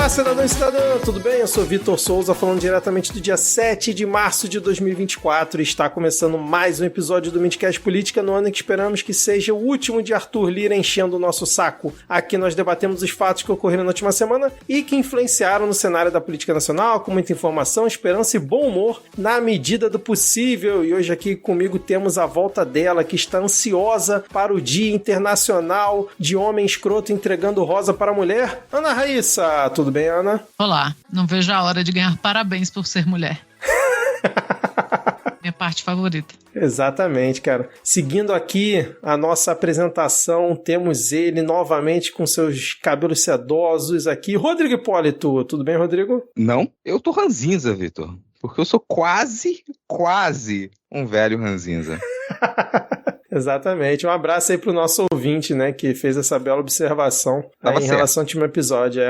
Olá, cidadão e cidadã, tudo bem? Eu sou Vitor Souza, falando diretamente do dia 7 de março de 2024 e está começando mais um episódio do Midcast Política no ano em que esperamos que seja o último de Arthur Lira enchendo o nosso saco. Aqui nós debatemos os fatos que ocorreram na última semana e que influenciaram no cenário da política nacional, com muita informação, esperança e bom humor na medida do possível. E hoje aqui comigo temos a volta dela, que está ansiosa para o Dia Internacional de Homem Escroto entregando rosa para a mulher, Ana Raíssa. Tudo bem, Ana? Olá, não vejo a hora de ganhar parabéns por ser mulher. Minha parte favorita. Exatamente, cara. Seguindo aqui a nossa apresentação, temos ele novamente com seus cabelos sedosos aqui, Rodrigo Hipólito. Tudo bem, Rodrigo? Não, eu tô ranzinza, Vitor. Porque eu sou quase um velho ranzinza. Exatamente. Um abraço aí pro nosso ouvinte, né, que fez essa bela observação aí, em relação ao último episódio.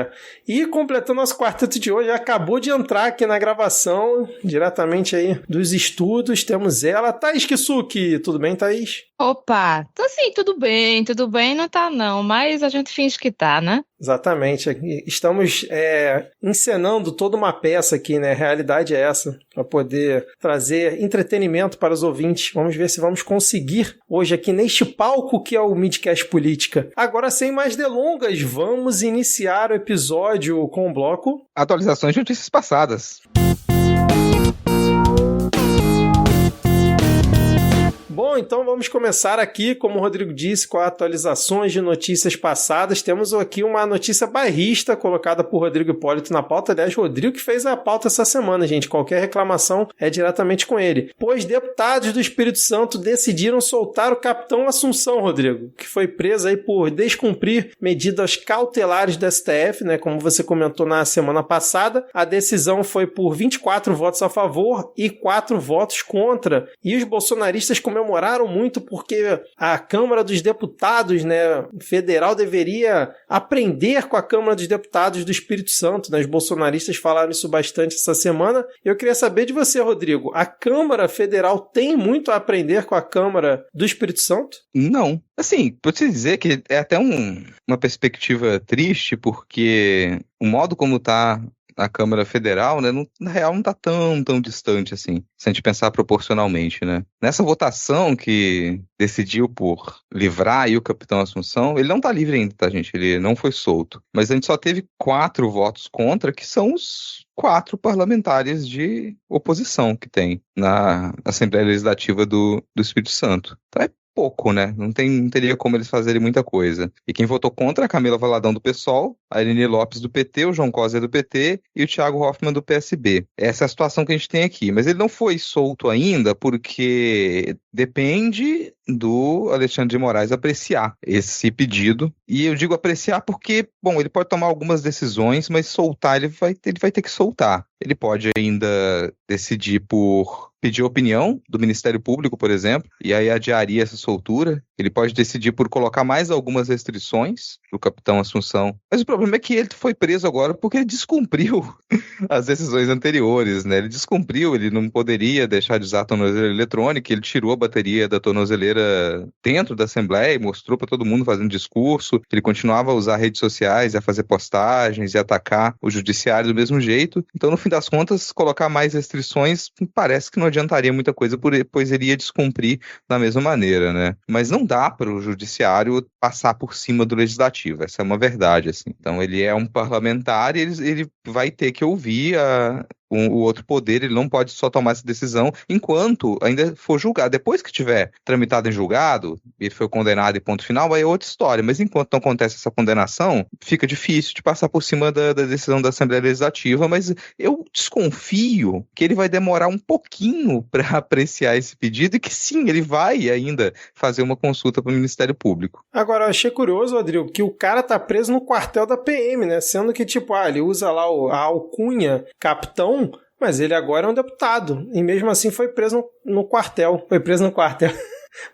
E completando nosso quarteto de hoje, acabou de entrar aqui na gravação, diretamente aí dos estudos, temos ela, Thaís Kisuki. Tudo bem, Thaís? Opa, assim, tudo bem, não tá não, mas a gente finge que tá, né? Exatamente, estamos encenando toda uma peça aqui, né? A realidade é essa, para poder trazer entretenimento para os ouvintes. Vamos ver se vamos conseguir hoje aqui neste palco que é o Midcast Política. Agora, sem mais delongas, vamos iniciar o episódio com o bloco Atualizações de notícias passadas. Bom, então vamos começar aqui, como o Rodrigo disse, com atualizações de notícias passadas. Temos aqui uma notícia bairrista colocada por Rodrigo Hipólito na pauta. Aliás, Rodrigo que fez a pauta essa semana, gente. Qualquer reclamação é diretamente com ele. Pois deputados do Espírito Santo decidiram soltar o capitão Assunção, Rodrigo, que foi preso aí por descumprir medidas cautelares do STF, né? Como você comentou na semana passada. A decisão foi por 24 votos a favor e 4 votos contra. E os bolsonaristas comemoraram muito porque a Câmara dos Deputados, né, federal deveria aprender com a Câmara dos Deputados do Espírito Santo, né? Os bolsonaristas falaram isso bastante essa semana. Eu queria saber de você, Rodrigo, a Câmara Federal tem muito a aprender com a Câmara do Espírito Santo? Não. Assim, vou te dizer que é até uma perspectiva triste, porque o modo como tá a Câmara Federal, né, na real não está tão distante assim, se a gente pensar proporcionalmente, né. Nessa votação que decidiu por livrar aí o capitão Assunção, ele não está livre ainda, tá, gente? Ele não foi solto. Mas a gente só teve 4 votos contra, que são os 4 parlamentares de oposição que tem na Assembleia Legislativa do Espírito Santo. Então é pouco, né? Não teria como eles fazerem muita coisa. E quem votou contra a Camila Valadão do PSOL, a Irene Lopes do PT, o João Coser do PT e o Thiago Hoffmann do PSB. Essa é a situação que a gente tem aqui. Mas ele não foi solto ainda porque depende do Alexandre de Moraes apreciar esse pedido. E eu digo apreciar porque, bom, ele pode tomar algumas decisões, mas soltar ele vai ter que soltar. Ele pode ainda decidir por pedir opinião do Ministério Público, por exemplo, e aí adiaria essa soltura. Ele pode decidir por colocar mais algumas restrições para o capitão Assunção. Mas o problema é que ele foi preso agora porque ele descumpriu as decisões anteriores, né? Ele descumpriu, ele não poderia deixar de usar a tornozeleira eletrônica, ele tirou a bateria da tornozeleira dentro da Assembleia e mostrou para todo mundo fazendo discurso. Ele continuava a usar redes sociais, a fazer postagens e atacar o judiciário do mesmo jeito. Então, no fim das contas, colocar mais restrições parece que não adiantaria muita coisa, pois ele ia descumprir da mesma maneira, né? Mas não dá para o judiciário passar por cima do legislativo, essa é uma verdade, assim. Então ele é um parlamentar e ele vai ter que ouvir o outro poder, ele não pode só tomar essa decisão enquanto ainda for julgado. Depois que tiver tramitado em julgado, ele foi condenado e ponto final, aí é outra história. Mas enquanto não acontece essa condenação, fica difícil de passar por cima da decisão da Assembleia Legislativa, mas eu desconfio que ele vai demorar um pouquinho para apreciar esse pedido e que sim, ele vai ainda fazer uma consulta para o Ministério Público. Agora, eu achei curioso, Rodrigo, que o cara tá preso no quartel da PM, né? Sendo que, tipo, ele usa lá a alcunha capitão, mas ele agora é um deputado. E mesmo assim foi preso no quartel. Foi preso no quartel.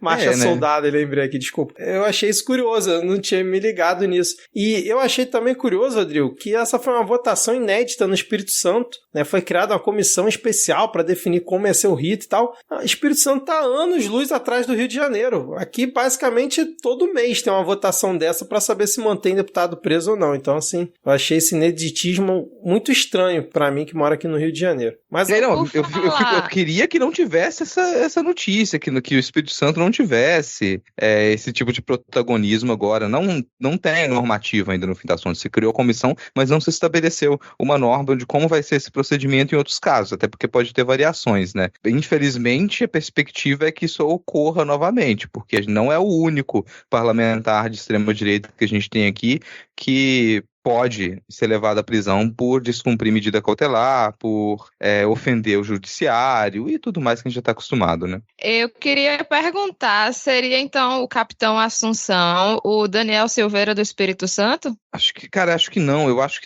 Marcha né? soldada, lembrei aqui, desculpa. Eu achei isso curioso, eu não tinha me ligado nisso. E eu achei também curioso, Rodrigo, que essa foi uma votação inédita no Espírito Santo, né? Foi criada uma comissão especial para definir como ia ser o rito e tal. O Espírito Santo está anos-luz atrás do Rio de Janeiro. Aqui, basicamente, todo mês tem uma votação dessa para saber se mantém deputado preso ou não. Então, assim, eu achei esse ineditismo muito estranho para mim, que mora aqui no Rio de Janeiro. Mas eu queria que não tivesse essa notícia, que o Espírito Santo não tivesse esse tipo de protagonismo agora. Não tem normativa ainda no fim das contas. Se criou a comissão, mas não se estabeleceu uma norma de como vai ser esse procedimento em outros casos, até porque pode ter variações, né? Infelizmente, a perspectiva é que isso ocorra novamente, porque não é o único parlamentar de extrema-direita que a gente tem aqui que pode ser levado à prisão por descumprir medida cautelar, por ofender o judiciário e tudo mais que a gente já está acostumado, né? Eu queria perguntar, seria então o capitão Assunção o Daniel Silveira do Espírito Santo? Acho que não. Eu acho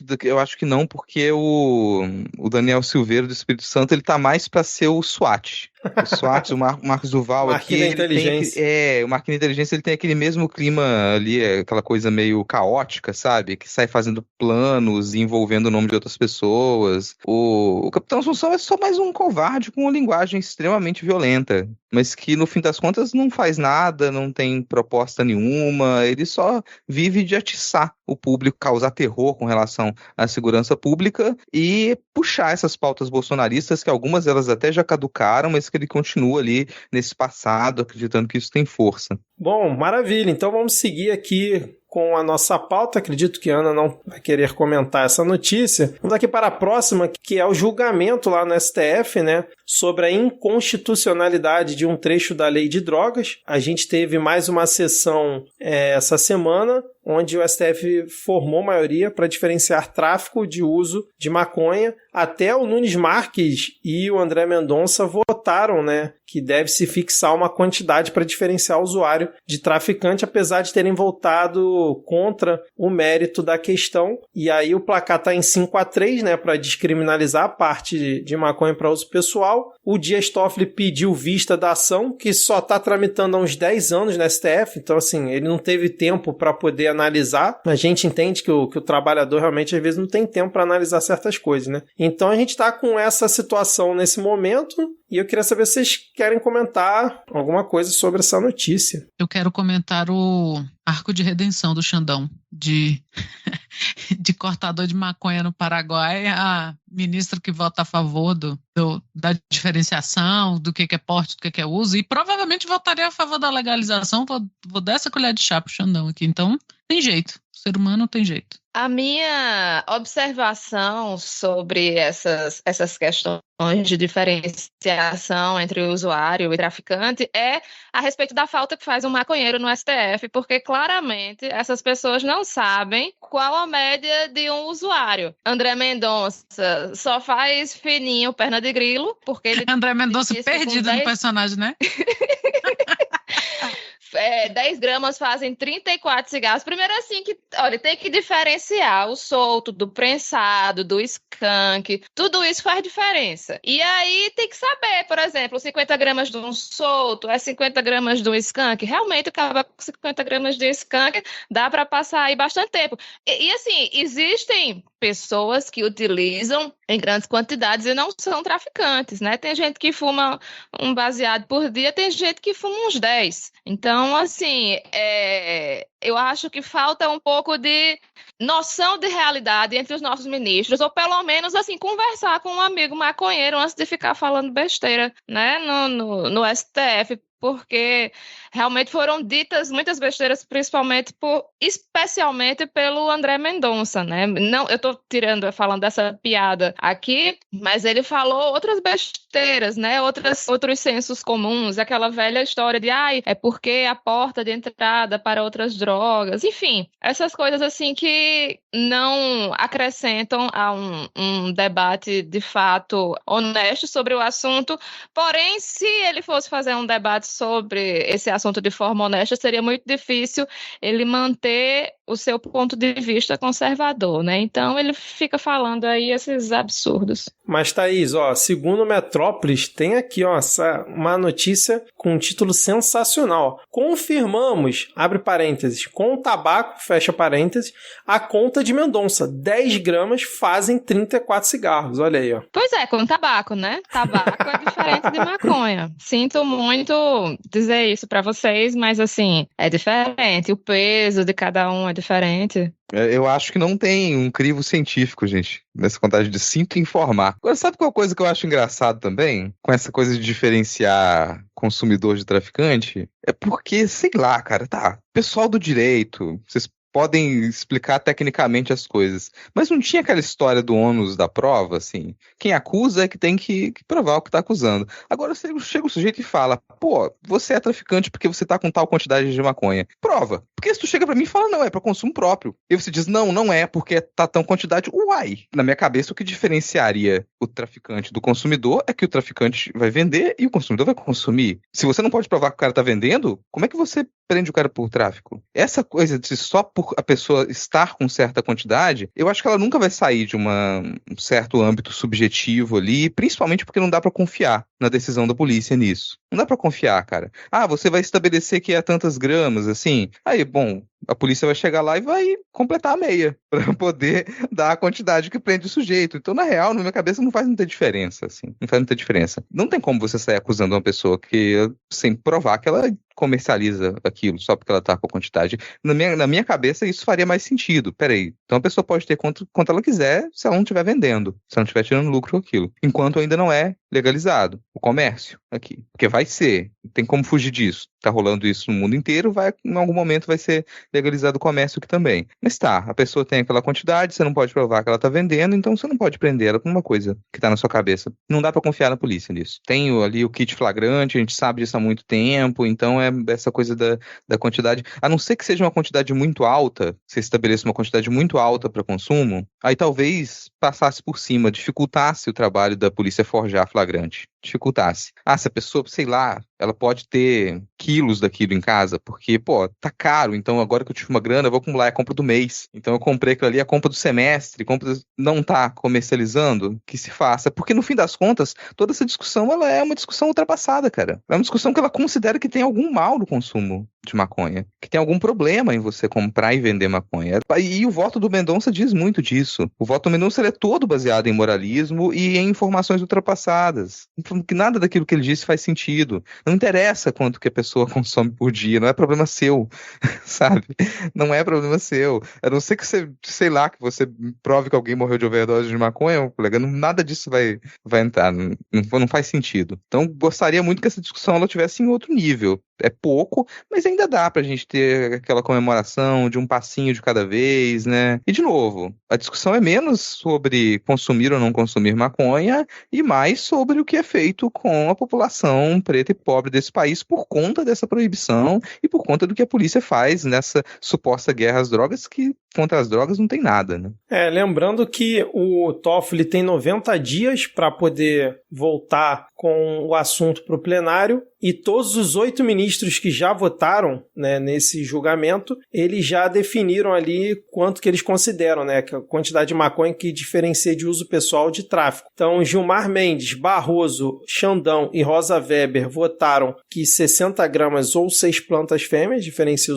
que não, porque o Daniel Silveira do Espírito Santo, ele tá mais para ser o SWAT. O SWAT, o Marcos Duval aqui, Marquinhos da Inteligência. o Marquinhos da Inteligência, ele tem aquele mesmo clima ali, aquela coisa meio caótica, sabe? Que sai fazendo planos e envolvendo o nome de outras pessoas. O Capitão Assunção é só mais um covarde com uma linguagem extremamente violenta, mas que no fim das contas não faz nada, não tem proposta nenhuma, ele só vive de atiçar o público, causar terror com relação à segurança pública e puxar essas pautas bolsonaristas, que algumas delas até já caducaram, mas que ele continua ali nesse passado, acreditando que isso tem força. Bom, maravilha. Então vamos seguir aqui com a nossa pauta. Acredito que a Ana não vai querer comentar essa notícia. Vamos aqui para a próxima, que é o julgamento lá no STF, né, sobre a inconstitucionalidade de um trecho da lei de drogas. A gente teve mais uma sessão essa semana, onde o STF formou maioria para diferenciar tráfico de uso de maconha. Até o Nunes Marques e o André Mendonça votaram, né, que deve-se fixar uma quantidade para diferenciar o usuário de traficante, apesar de terem votado contra o mérito da questão. E aí o placar está em 5-3, né, para descriminalizar a parte de maconha para uso pessoal. O Dias Toffoli pediu vista da ação, que só está tramitando há uns 10 anos no STF, então assim, ele não teve tempo para poder analisar. A gente entende que o trabalhador realmente às vezes não tem tempo para analisar certas coisas, né? Então a gente está com essa situação nesse momento e eu queria saber se vocês querem comentar alguma coisa sobre essa notícia. Eu quero comentar o arco de redenção do Xandão, de cortador de maconha no Paraguai, a ministra que vota a favor da diferenciação, do que é porte, do que é uso, e provavelmente votaria a favor da legalização. Vou dar essa colher de chá pro Xandão aqui. Então, tem jeito. O ser humano tem jeito. A minha observação sobre essas questões de diferenciação entre o usuário e traficante é a respeito da falta que faz um maconheiro no STF, porque claramente essas pessoas não sabem qual a média de um usuário. André Mendonça só faz fininho, perna de grilo, porque ele... André Mendonça perdido no personagem, né? 10 gramas fazem 34 cigarros. Primeiro assim, olha, tem que diferenciar o solto do prensado, do skunk. Tudo isso faz diferença. E aí tem que saber, por exemplo, 50 gramas de um solto é 50 gramas de um skunk. Realmente, acabar com 50 gramas de skunk dá para passar aí bastante tempo. E assim, existem pessoas que utilizam em grandes quantidades e não são traficantes, né? Tem gente que fuma um baseado por dia, tem gente que fuma uns 10. Então, assim, eu acho que falta um pouco de noção de realidade entre os nossos ministros, ou pelo menos, assim, conversar com um amigo maconheiro antes de ficar falando besteira, né, no STF, porque realmente foram ditas muitas besteiras, especialmente pelo André Mendonça, né? Não, eu tô falando dessa piada aqui, mas ele falou outras besteiras, né? Outros sensos comuns, aquela velha história de é porque a porta de entrada para outras drogas, enfim, essas coisas assim que não acrescentam a um debate de fato honesto sobre o assunto. Porém, se ele fosse fazer um debate sobre esse assunto de forma honesta, seria muito difícil ele manter o seu ponto de vista conservador, né? Então ele fica falando aí esses absurdos. Mas, Thaís, ó, segundo o Metrópolis, tem aqui, ó, uma notícia com um título sensacional. Confirmamos, abre parênteses, com tabaco, fecha parênteses, a conta de Mendonça. 10 gramas fazem 34 cigarros. Olha aí, ó. Pois é, com tabaco, né? Tabaco é diferente de maconha. Sinto muito dizer isso pra vocês, mas assim, é diferente. O peso de cada um é diferente. Eu acho que não tem um crivo científico, gente, nessa contagem de sinto informar. Agora, sabe qual coisa que eu acho engraçado também? Com essa coisa de diferenciar consumidor de traficante? É porque, sei lá, cara, tá, pessoal do direito, vocês podem explicar tecnicamente as coisas, mas não tinha aquela história do ônus da prova, assim? Quem acusa é que tem que provar o que tá acusando. Agora chega o sujeito e fala, pô, você é traficante porque você tá com tal quantidade de maconha. Prova. Porque se tu chega pra mim e fala, não, é pra consumo próprio. E você diz, não é porque tá tão quantidade. Uai! Na minha cabeça, o que diferenciaria o traficante do consumidor é que o traficante vai vender e o consumidor vai consumir. Se você não pode provar que o cara tá vendendo, como é que você prende o cara por tráfico? Essa coisa de só por a pessoa estar com certa quantidade, eu acho que ela nunca vai sair de um certo âmbito subjetivo ali, principalmente porque não dá pra confiar na decisão da polícia nisso. Não dá pra confiar, cara. Ah, você vai estabelecer que é tantas gramas, assim. Aí, bom, a polícia vai chegar lá e vai completar a meia pra poder dar a quantidade que prende o sujeito. Então, na real, na minha cabeça, não faz muita diferença, assim. Não faz muita diferença. Não tem como você sair acusando uma pessoa que, sem provar que ela comercializa aquilo só porque ela tá com a quantidade. Na minha cabeça, isso faria mais sentido. Peraí, então a pessoa pode ter quanto ela quiser se ela não estiver vendendo, se ela não estiver tirando lucro com aquilo. Enquanto ainda não é legalizado o comércio aqui. Porque vai ser, tem como fugir disso. Tá rolando isso no mundo inteiro, em algum momento vai ser legalizado o comércio aqui também. Mas tá, a pessoa tem aquela quantidade, você não pode provar que ela tá vendendo, então você não pode prender ela por uma coisa que tá na sua cabeça. Não dá pra confiar na polícia nisso. Tem ali o kit flagrante, a gente sabe disso há muito tempo, então é essa coisa da quantidade. A não ser que seja uma quantidade muito alta, você estabeleça uma quantidade muito alta para consumo, aí talvez passasse por cima, dificultasse o trabalho da polícia forjar flagrante. Dificultasse. Ah, se a pessoa, sei lá, ela pode ter quilos daquilo em casa, porque, pô, tá caro, então agora que eu tive uma grana, eu vou acumular a compra do mês. Então eu comprei aquilo ali, a compra do semestre, não tá comercializando, que se faça. Porque no fim das contas, toda essa discussão, ela é uma discussão ultrapassada, cara. É uma discussão que ela considera que tem algum mal no consumo de maconha, que tem algum problema em você comprar e vender maconha. E o voto do Mendonça diz muito disso. O voto do Mendonça ele é todo baseado em moralismo e em informações ultrapassadas. Que nada daquilo que ele disse faz sentido. Não interessa quanto que a pessoa consome por dia, não é problema seu, sabe? Não é problema seu. A não ser que você, sei lá, que você prove que alguém morreu de overdose de maconha, colega, nada disso vai entrar, não faz sentido. Então, gostaria muito que essa discussão ela tivesse em outro nível. É pouco, mas ainda dá pra gente ter aquela comemoração de um passinho de cada vez, né? E, de novo, a discussão é menos sobre consumir ou não consumir maconha e mais sobre o que é feito com a população preta e pobre desse país por conta dessa proibição e por conta do que a polícia faz nessa suposta guerra às drogas, que contra as drogas não tem nada, né? Lembrando que o Toffoli tem 90 dias para poder voltar com o assunto para o plenário e todos os 8 ministros que já votaram, né, nesse julgamento, eles já definiram ali quanto que eles consideram, né, a quantidade de maconha que diferencia de uso pessoal de tráfico. Então, Gilmar Mendes, Barroso, Xandão e Rosa Weber votaram que 60 gramas ou 6 plantas fêmeas diferencia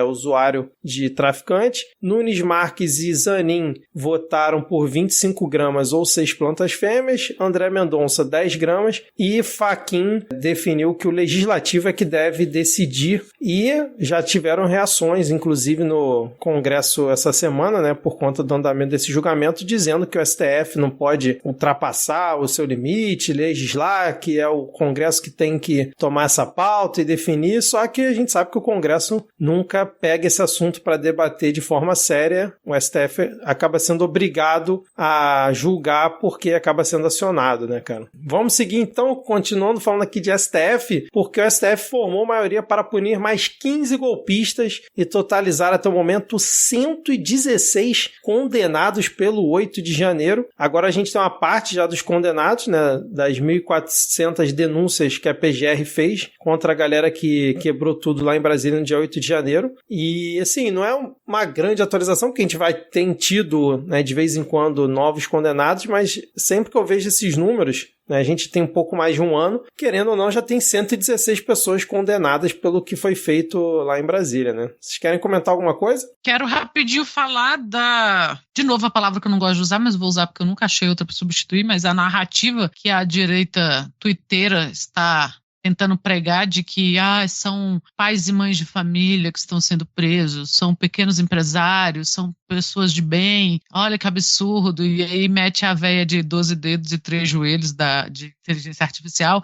usuário de traficante. Nunes Marques e Zanin votaram por 25 gramas ou 6 plantas fêmeas. André Mendonça, 10 gramas. E Fachin definiu que o legislativo é que deve decidir. E já tiveram reações, inclusive no Congresso essa semana, né, por conta do andamento desse julgamento, dizendo que o STF não pode ultrapassar o seu limite, legislar, que é o Congresso que tem que tomar essa pauta e definir. Só que a gente sabe que o Congresso nunca pega esse assunto para debater de forma séria. O STF acaba sendo obrigado a julgar porque acaba sendo acionado, né, cara? Vamos seguir então, continuando falando aqui de STF. STF, porque o STF formou maioria para punir mais 15 golpistas e totalizar até o momento 116 condenados pelo 8 de janeiro. Agora a gente tem uma parte já dos condenados, né, das 1.400 denúncias que a PGR fez contra a galera que quebrou tudo lá em Brasília no dia 8 de janeiro. E, assim, não é uma grande atualização, porque a gente vai ter tido, né, de vez em quando, novos condenados, mas sempre que eu vejo esses números, né, a gente tem um pouco mais de um ano, querendo ou não, já tem 116 pessoas condenadas pelo que foi feito lá em Brasília, né? Vocês querem comentar alguma coisa? Quero rapidinho falar de novo a palavra que eu não gosto de usar, mas vou usar porque eu nunca achei outra para substituir, mas a narrativa que a direita tuiteira está tentando pregar de que são pais e mães de família que estão sendo presos, são pequenos empresários, são pessoas de bem, olha que absurdo, e aí mete a véia de 12 dedos e 3 joelhos de inteligência artificial.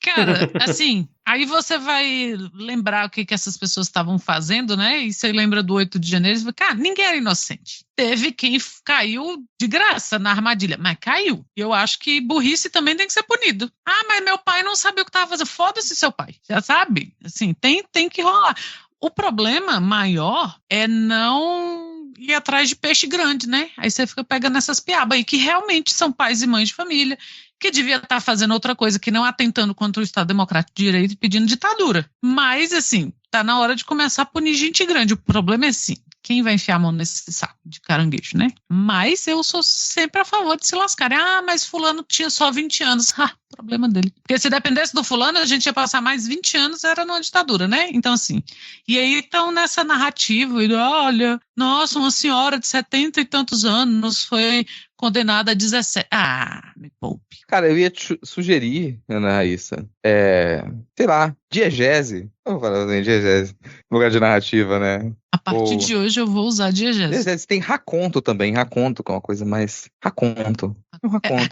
Cara, assim, aí você vai lembrar o que essas pessoas estavam fazendo, né? E você lembra do 8 de janeiro e você fala, cara, ninguém era inocente. Teve quem caiu de graça na armadilha, mas caiu. E eu acho que burrice também tem que ser punido. Mas meu pai não sabia o que estava fazendo. Foda-se seu pai, já sabe? Assim, tem que rolar. O problema maior é não ir atrás de peixe grande, né? Aí você fica pegando essas piabas aí, que realmente são pais e mães de família, que devia estar fazendo outra coisa, que não atentando contra o Estado Democrático de Direito e pedindo ditadura. Mas, assim, tá na hora de começar a punir gente grande. O problema é, assim, quem vai enfiar a mão nesse saco de caranguejo, né? Mas eu sou sempre a favor de se lascarem. Mas fulano tinha só 20 anos. Problema dele. Porque se dependesse do fulano, a gente ia passar mais 20 anos, era numa ditadura, né? Então, assim, e aí estão nessa narrativa, e olha, nossa, uma senhora de 70 e tantos anos foi condenada a 17. Me poupe. Cara, eu ia te sugerir, Ana Raíssa, sei lá, diegese. Vamos falar assim, diegese, no lugar de narrativa, né? A partir de hoje eu vou usar diegese. Diegese tem raconto também, raconto, que é uma coisa mais... Raconto.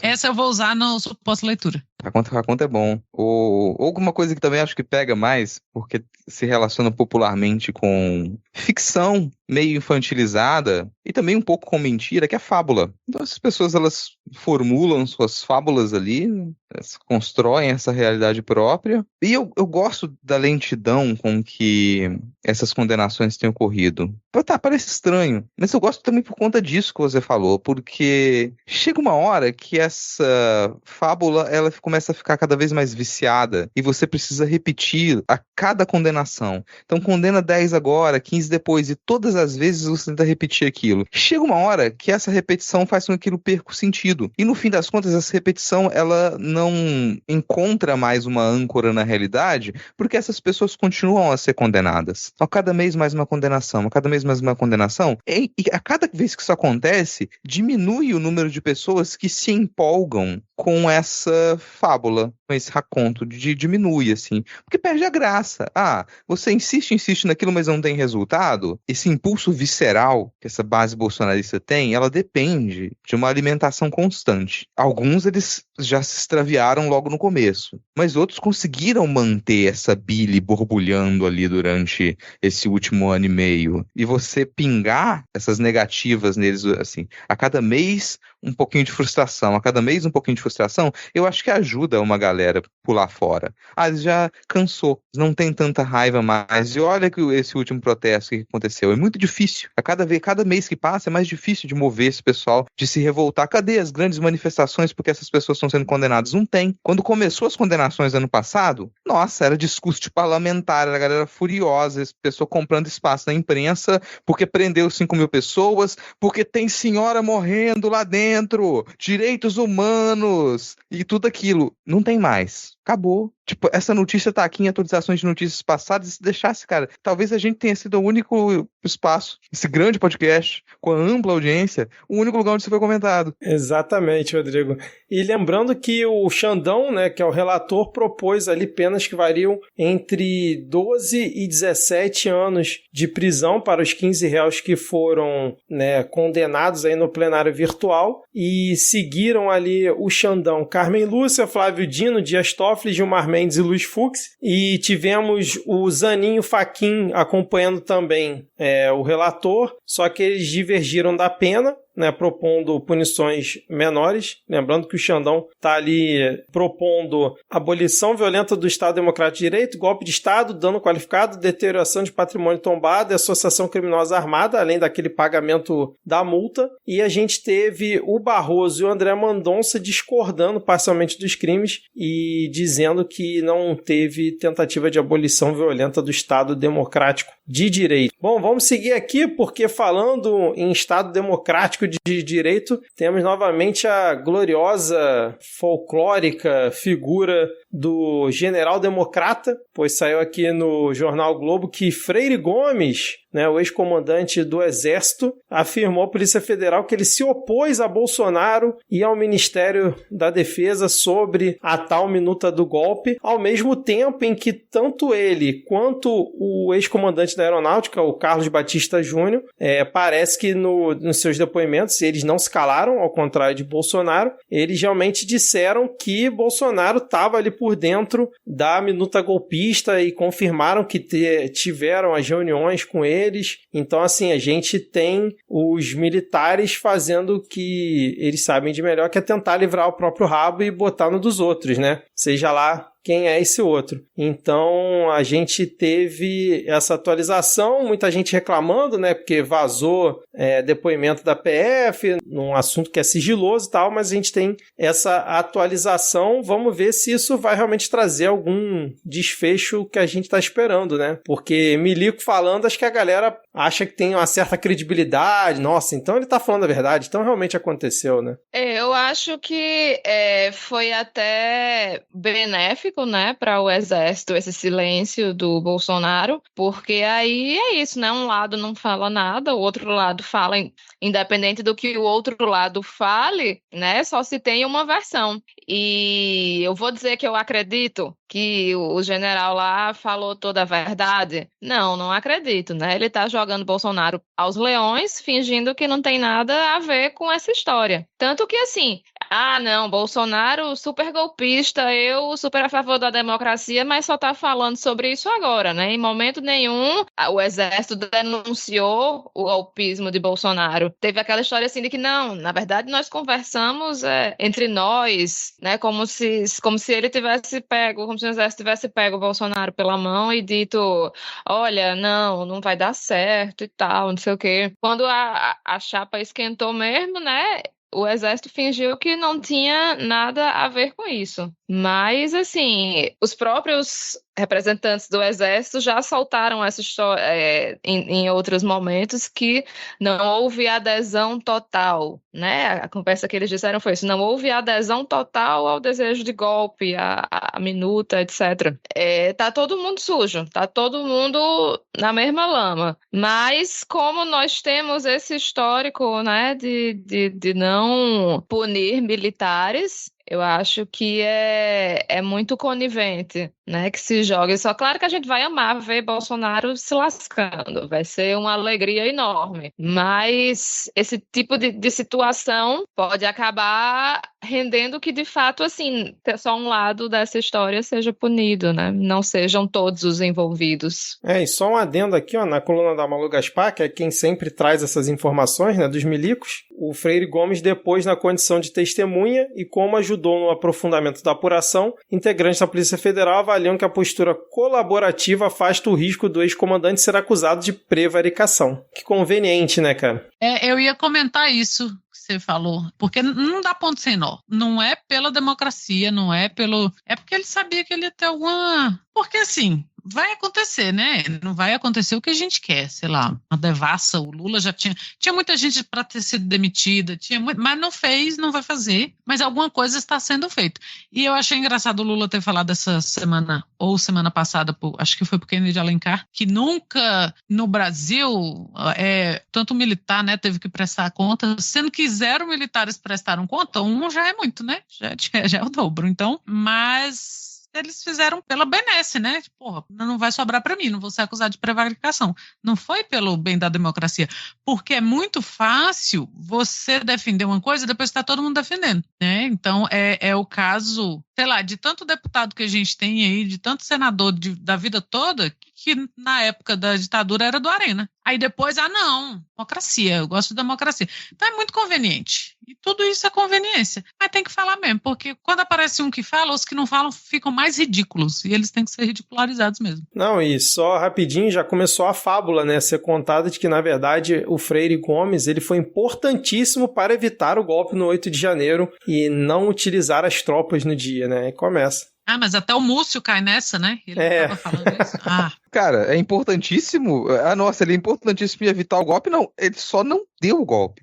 Essa eu vou usar no suposto leitura. Raconto é bom. Ou alguma coisa que também acho que pega mais, porque se relaciona popularmente com ficção meio infantilizada e também um pouco com mentira, que é fábula. Então essas pessoas, elas formulam suas fábulas ali, elas constroem essa realidade própria. E eu gosto da lentidão com que essas condenações têm ocorrido. Parece estranho, mas eu gosto também por conta disso que você falou, porque chega uma hora que essa fábula, ela começa a ficar cada vez mais viciada e você precisa repetir a cada condenação. Então condena 10 agora, 15 depois, e todas as vezes você tenta repetir aquilo. Chega uma hora que essa repetição faz com que aquilo perca o sentido. E no fim das contas, essa repetição, ela não encontra mais uma âncora na realidade, porque essas pessoas continuam a ser condenadas. A cada mês mais uma condenação, a cada mês mais uma condenação. E a cada vez que isso acontece, diminui o número de pessoas que se empolgam com essa fábula, com esse raconto, diminui, assim, porque perde a graça. Você insiste naquilo, mas não tem resultado. Esse impulso visceral que essa base bolsonarista tem, ela depende de uma alimentação constante. Alguns, eles já se extraviaram logo no começo, mas outros conseguiram manter essa bile borbulhando ali durante esse último ano e meio. E você pingar essas negativas neles, assim, a cada mês um pouquinho de frustração, a cada mês um pouquinho de frustração, eu acho que ajuda uma galera pular fora. Já cansou, não tem tanta raiva mais. E olha que esse último protesto que aconteceu, é muito difícil. Cada mês que passa é mais difícil de mover esse pessoal, de se revoltar. Cadê as grandes manifestações porque essas pessoas estão sendo condenadas? Não tem. Quando começou as condenações ano passado, nossa, era discurso de parlamentar, era a galera furiosa, essa pessoa comprando espaço na imprensa, porque prendeu 5 mil pessoas, porque tem senhora morrendo lá dentro, direitos humanos e tudo aquilo. Não tem mais. Acabou. Tipo, essa notícia tá aqui em atualizações de notícias passadas, e se deixasse, cara, talvez a gente tenha sido o único espaço, esse grande podcast, com a ampla audiência, o único lugar onde isso foi comentado. Exatamente, Rodrigo. E lembrando que o Xandão, né, que é o relator, propôs ali penas que variam entre 12 e 17 anos de prisão para os 15 réus que foram, né, condenados aí no plenário virtual, e seguiram ali o Xandão Carmen Lúcia, Flávio Dino, Dias Toffoli, Gilmar Mendes e Luiz Fux, e tivemos o Zaninho Fachin acompanhando também o relator, só que eles divergiram da pena, né, propondo punições menores. Lembrando que o Xandão está ali propondo abolição violenta do Estado Democrático de Direito, golpe de Estado, dano qualificado, deterioração de patrimônio tombado e associação criminosa armada, além daquele pagamento da multa. E a gente teve o Barroso e o André Mendonça discordando parcialmente dos crimes e dizendo que não teve tentativa de abolição violenta do Estado Democrático de Direito. Bom, vamos seguir aqui porque falando em Estado Democrático de Direito, temos novamente a gloriosa, folclórica figura do general democrata, pois saiu aqui no Jornal Globo que Freire Gomes, né, o ex-comandante do Exército, afirmou à Polícia Federal que ele se opôs a Bolsonaro e ao Ministério da Defesa sobre a tal minuta do golpe, ao mesmo tempo em que tanto ele quanto o ex-comandante da Aeronáutica, o Carlos Batista Júnior, parece que nos seus depoimentos, eles não se calaram, ao contrário de Bolsonaro, eles realmente disseram que Bolsonaro estava ali por dentro da minuta golpista e confirmaram que tiveram as reuniões com eles. Então, assim, a gente tem os militares fazendo o que eles sabem de melhor, que é tentar livrar o próprio rabo e botar no dos outros, né? Seja lá quem é esse outro. Então, a gente teve essa atualização, muita gente reclamando, né, porque vazou depoimento da PF, num assunto que é sigiloso e tal, mas a gente tem essa atualização. Vamos ver se isso vai realmente trazer algum desfecho que a gente está esperando, né? Porque Milico falando, acho que a galera acha que tem uma certa credibilidade. Nossa, então ele está falando a verdade, então realmente aconteceu, né? Eu acho que foi até benéfico, né, para o Exército esse silêncio do Bolsonaro, porque aí é isso, né? Um lado não fala nada, o outro lado fala, independente do que o outro lado fale, né? Só se tem uma versão. E eu vou dizer que eu acredito que o general lá falou toda a verdade? Não acredito, né? Ele tá jogando Bolsonaro aos leões, fingindo que não tem nada a ver com essa história. Tanto que assim, não, Bolsonaro super golpista, eu super a favor da democracia, mas só tá falando sobre isso agora, né? Em momento nenhum o Exército denunciou o golpismo de Bolsonaro. Teve aquela história assim de que não, na verdade nós conversamos entre nós, né? Como se ele tivesse pego, como se o Exército tivesse pego o Bolsonaro pela mão e dito, olha, não vai dar certo e tal, não sei o quê. Quando a chapa esquentou mesmo, né? O Exército fingiu que não tinha nada a ver com isso. Mas, assim, os próprios representantes do Exército já soltaram essa história em outros momentos que não houve adesão total, né? A conversa que eles disseram foi isso, não houve adesão total ao desejo de golpe, a minuta, etc. Tá todo mundo sujo, tá todo mundo na mesma lama. Mas como nós temos esse histórico, né, de não punir militares, eu acho que é muito conivente, né, que se joga. Só claro que a gente vai amar ver Bolsonaro se lascando, vai ser uma alegria enorme. Mas esse tipo de situação pode acabar rendendo que, de fato, assim, só um lado dessa história seja punido, né? Não sejam todos os envolvidos. E só um adendo aqui, ó, na coluna da Malu Gaspar, que é quem sempre traz essas informações, né, dos milicos. O Freire Gomes depois na condição de testemunha e como ajudou no aprofundamento da apuração, integrantes da Polícia Federal avaliam que a postura colaborativa afasta o risco do ex-comandante ser acusado de prevaricação. Que conveniente, né, cara? Eu ia comentar isso que você falou, porque não dá ponto sem nó. Não é pela democracia, não é pelo... É porque ele sabia que ele ia ter alguma... Porque assim... Vai acontecer, né? Não vai acontecer o que a gente quer, sei lá, uma devassa. O Lula já tinha muita gente para ter sido demitida, mas não fez, não vai fazer, mas alguma coisa está sendo feita. E eu achei engraçado o Lula ter falado essa semana, ou semana passada, acho que foi por Kennedy de Alencar, que nunca no Brasil, tanto militar, né, teve que prestar conta, sendo que 0 militares prestaram conta, 1 já é muito, né? Já é o dobro. Então, mas... eles fizeram pela benesse, né? Porra, não vai sobrar para mim, não vou ser acusado de prevaricação. Não foi pelo bem da democracia, porque é muito fácil você defender uma coisa e depois está todo mundo defendendo, né? Então, é o caso, sei lá, de tanto deputado que a gente tem aí, de tanto senador da vida toda, que na época da ditadura era do Arena. Aí depois, não, democracia, eu gosto de democracia. Então é muito conveniente. E tudo isso é conveniência. Mas tem que falar mesmo, porque quando aparece um que fala, os que não falam ficam mais ridículos. E eles têm que ser ridicularizados mesmo. Não, e só rapidinho, já começou a fábula, né, a ser contada de que, na verdade, o Freire Gomes, ele foi importantíssimo para evitar o golpe no 8 de janeiro e não utilizar as tropas no dia, né? E começa. Mas até o Múcio cai nessa, né? Ele estava falando isso. Cara, é importantíssimo. Nossa, ele é importantíssimo em evitar o golpe. Não, ele só não deu o golpe.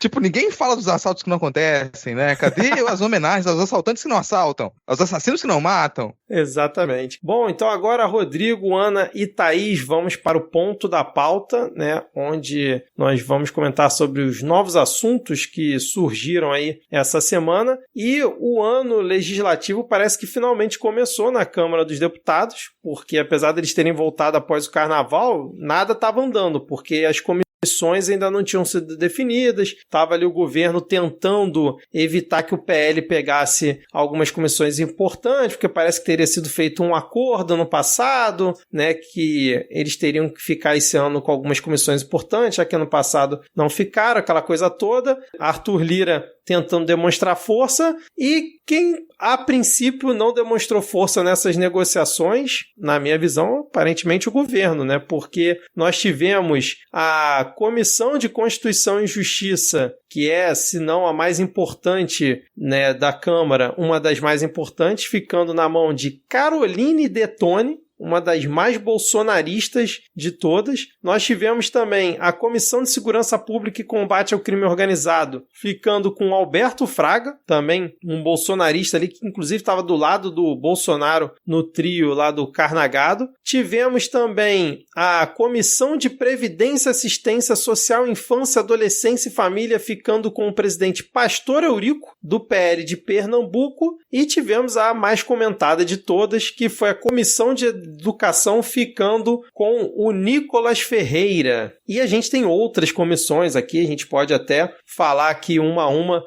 Tipo, ninguém fala dos assaltos que não acontecem, né? Cadê as homenagens aos assaltantes que não assaltam? Aos assassinos que não matam? Exatamente. Bom, então agora, Rodrigo, Ana e Thaís, vamos para o ponto da pauta, né? Onde nós vamos comentar sobre os novos assuntos que surgiram aí essa semana. E o ano legislativo parece que finalmente começou na Câmara dos Deputados, porque apesar deles terem voltado após o Carnaval, nada estava andando, porque as comissões ainda não tinham sido definidas, estava ali o governo tentando evitar que o PL pegasse algumas comissões importantes, porque parece que teria sido feito um acordo no passado, né, que eles teriam que ficar esse ano com algumas comissões importantes, já que ano passado não ficaram, aquela coisa toda. Arthur Lira tentando demonstrar força, e quem a princípio não demonstrou força nessas negociações, na minha visão, aparentemente o governo, né? Porque nós tivemos a Comissão de Constituição e Justiça, que é, se não a mais importante, né, da Câmara, uma das mais importantes, ficando na mão de Caroline Detoni, uma das mais bolsonaristas de todas. Nós tivemos também a Comissão de Segurança Pública e Combate ao Crime Organizado, ficando com Alberto Fraga, também um bolsonarista ali, que inclusive estava do lado do Bolsonaro no trio lá do Carnagado. Tivemos também a Comissão de Previdência, Assistência Social, Infância, Adolescência e Família, ficando com o presidente Pastor Eurico, do PL de Pernambuco. E tivemos a mais comentada de todas, que foi a Comissão de Educação, ficando com o Nicolas Ferreira. E a gente tem outras comissões aqui, a gente pode até falar aqui uma a uma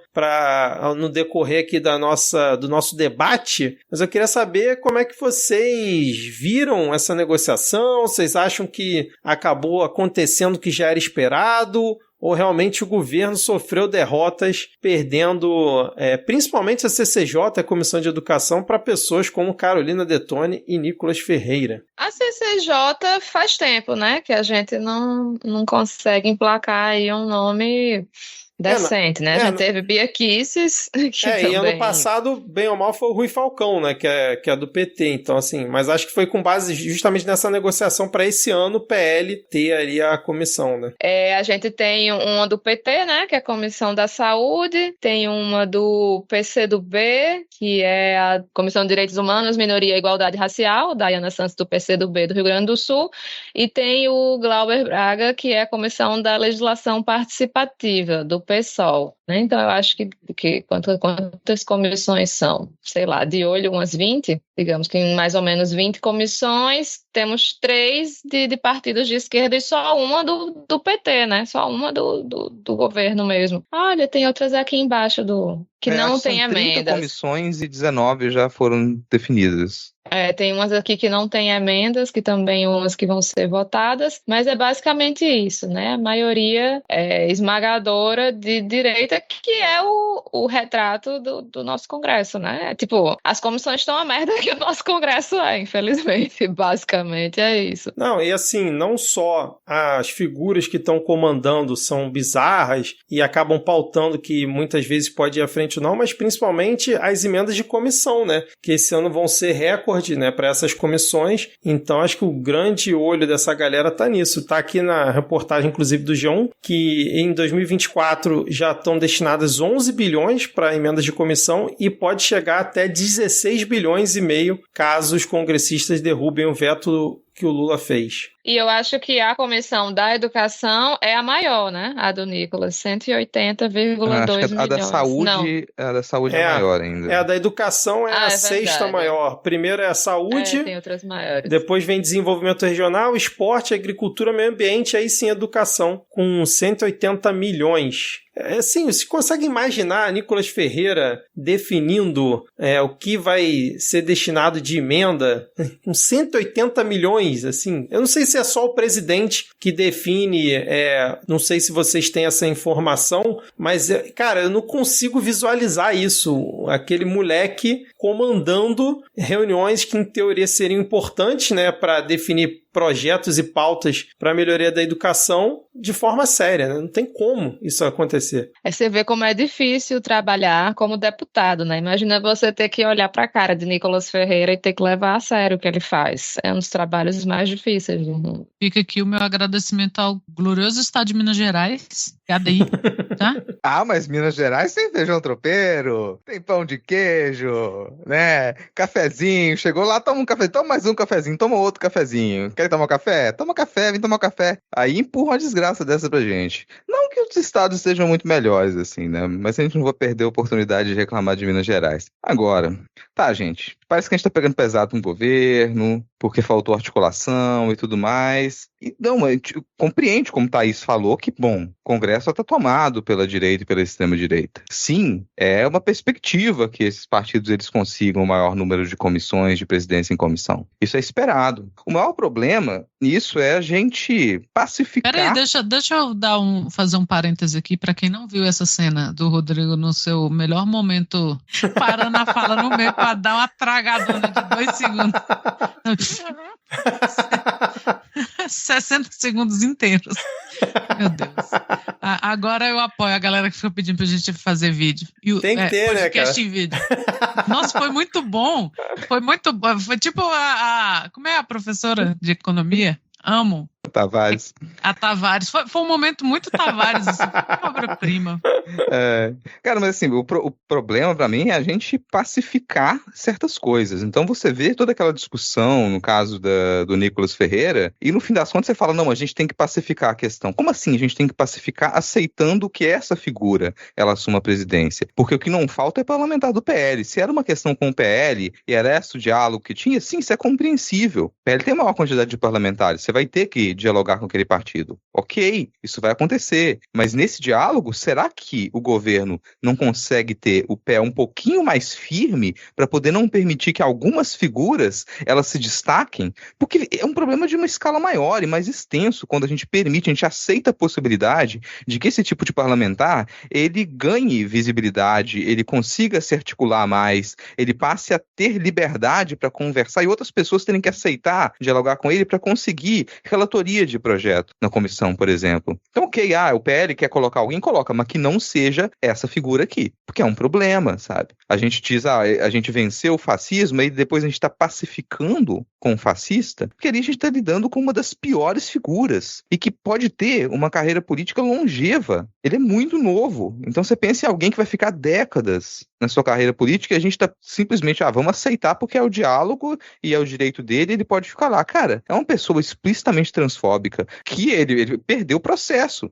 no decorrer aqui do nosso debate, mas eu queria saber como é que vocês viram essa negociação. Vocês acham que acabou acontecendo o que já era esperado? Ou realmente o governo sofreu derrotas, perdendo principalmente a CCJ, a Comissão de Educação, para pessoas como Carolina Detoni e Nicolas Ferreira? A CCJ faz tempo, né, que a gente não consegue emplacar aí um nome decente, né? Já teve Bia Kicis, que também... E ano passado, bem ou mal, foi o Rui Falcão, né? Que é do PT, então assim, mas acho que foi com base justamente nessa negociação para esse ano o PL ter ali a comissão, né? A gente tem uma do PT, né? Que é a Comissão da Saúde, tem uma do PCdoB, que é a Comissão de Direitos Humanos, Minoria e Igualdade Racial, Daiana Santos do PCdoB do Rio Grande do Sul, e tem o Glauber Braga, que é a Comissão da Legislação Participativa, do PSOL, né? Então eu acho que quantas comissões são? Sei lá, de olho umas 20? Digamos que em mais ou menos 20 comissões, temos 3 de partidos de esquerda e só uma do PT, né? Só uma do governo mesmo. Olha, tem outras aqui embaixo que não tem emendas. 30 comissões e 19 já foram definidas. Tem umas aqui que não tem emendas, que também umas que vão ser votadas, mas é basicamente isso, né? A maioria esmagadora de direita, que é o retrato do nosso Congresso, né? Tipo, as comissões estão a merda que o nosso Congresso infelizmente, basicamente é isso. Não, e assim, não só as figuras que estão comandando são bizarras e acabam pautando que muitas vezes pode ir à frente ou não, mas principalmente as emendas de comissão, né? Que esse ano vão ser recorde, né, para essas comissões. Então acho que o grande olho dessa galera tá nisso. Tá aqui na reportagem, inclusive, do G1, que em 2024 já estão destinadas 11 bilhões para emendas de comissão e pode chegar até 16 bilhões e meio caso os congressistas derrubem o veto que o Lula fez. E eu acho que a comissão da educação é a maior, né? A do Nicolas, 180,2 Acho que a da milhões. saúde, a da saúde é maior ainda. A da educação é a sexta verdade. maior. Primeiro é a saúde, tem outras maiores. depois vem desenvolvimento regional, esporte, agricultura, meio ambiente, aí sim educação, com 180 milhões. Assim, você consegue imaginar Nicolas Ferreira definindo o que vai ser destinado de emenda com 180 milhões, assim? Eu não sei se é só o presidente que define, não sei se vocês têm essa informação, mas, cara, eu não consigo visualizar isso. Aquele moleque comandando reuniões que, em teoria, seriam importantes, né, para definir projetos e pautas para a melhoria da educação de forma séria, né? Não tem como isso acontecer. Aí você vê como é difícil trabalhar como deputado, né? Imagina você ter que olhar para a cara de Nicolas Ferreira e ter que levar a sério o que ele faz. É um dos trabalhos mais difíceis do mundo. Fica aqui o meu agradecimento ao glorioso estado de Minas Gerais, KDI, tá? Mas Minas Gerais tem feijão tropeiro, tem pão de queijo, né? Cafezinho, chegou lá, toma um café, toma mais um cafezinho, toma outro cafezinho. Quer tomar café? Toma café, vem tomar café. Aí empurra uma desgraça dessa pra gente. Não que os estados sejam muito melhores, assim, né? Mas a gente não vai perder a oportunidade de reclamar de Minas Gerais. Agora, tá, gente, parece que a gente tá pegando pesado com o governo, porque faltou articulação e tudo mais. E não, a gente compreende, como Thaís falou, que, bom, o Congresso está tomado pela direita e pela extrema-direita. Sim, é uma perspectiva que esses partidos eles consigam o maior número de comissões de presidência em comissão. Isso é esperado. O maior problema nisso é a gente pacificar... Peraí, deixa eu fazer um parêntese aqui para quem não viu essa cena do Rodrigo no seu melhor momento, parando a fala no meio para dar uma tragadona de 2 segundos. 60 segundos inteiros. Meu Deus. Agora eu apoio a galera que fica pedindo pra gente fazer vídeo. Tem que ter, né, cara? Em vídeo. Nossa, foi muito bom. Foi muito bom. Foi tipo como é a professora de economia? Amo. Tavares. A Tavares. Foi um momento muito Tavares, assim, obra-prima. Cara, mas assim, o problema pra mim é a gente pacificar certas coisas. Então você vê toda aquela discussão, no caso do Nicolas Ferreira, e no fim das contas você fala, não, a gente tem que pacificar a questão. Como assim a gente tem que pacificar aceitando que essa figura, ela assuma a presidência? Porque o que não falta é parlamentar do PL. Se era uma questão com o PL, e era esse o diálogo que tinha, sim, isso é compreensível. O PL tem a maior quantidade de parlamentares, você vai ter que dialogar com aquele partido. Ok, isso vai acontecer. Mas nesse diálogo, será que o governo não consegue ter o pé um pouquinho mais firme para poder não permitir que algumas figuras elas se destaquem? Porque é um problema de uma escala maior e mais extenso quando a gente permite, a gente aceita a possibilidade de que esse tipo de parlamentar ele ganhe visibilidade, ele consiga se articular mais, ele passe a ter liberdade para conversar e outras pessoas terem que aceitar dialogar com ele para conseguir relatoria de projeto na comissão, por exemplo. Então, ok, o PL quer colocar alguém, coloca, mas que não seja essa figura aqui, porque é um problema, sabe? A gente diz, a gente venceu o fascismo e depois a gente está pacificando com o fascista, porque ali a gente está lidando com uma das piores figuras e que pode ter uma carreira política longeva. Ele é muito novo. Então você pensa em alguém que vai ficar décadas na sua carreira política e a gente está simplesmente, vamos aceitar porque é o diálogo e é o direito dele, ele pode ficar lá. Cara, é uma pessoa explicitamente transfóbica que ele perdeu o processo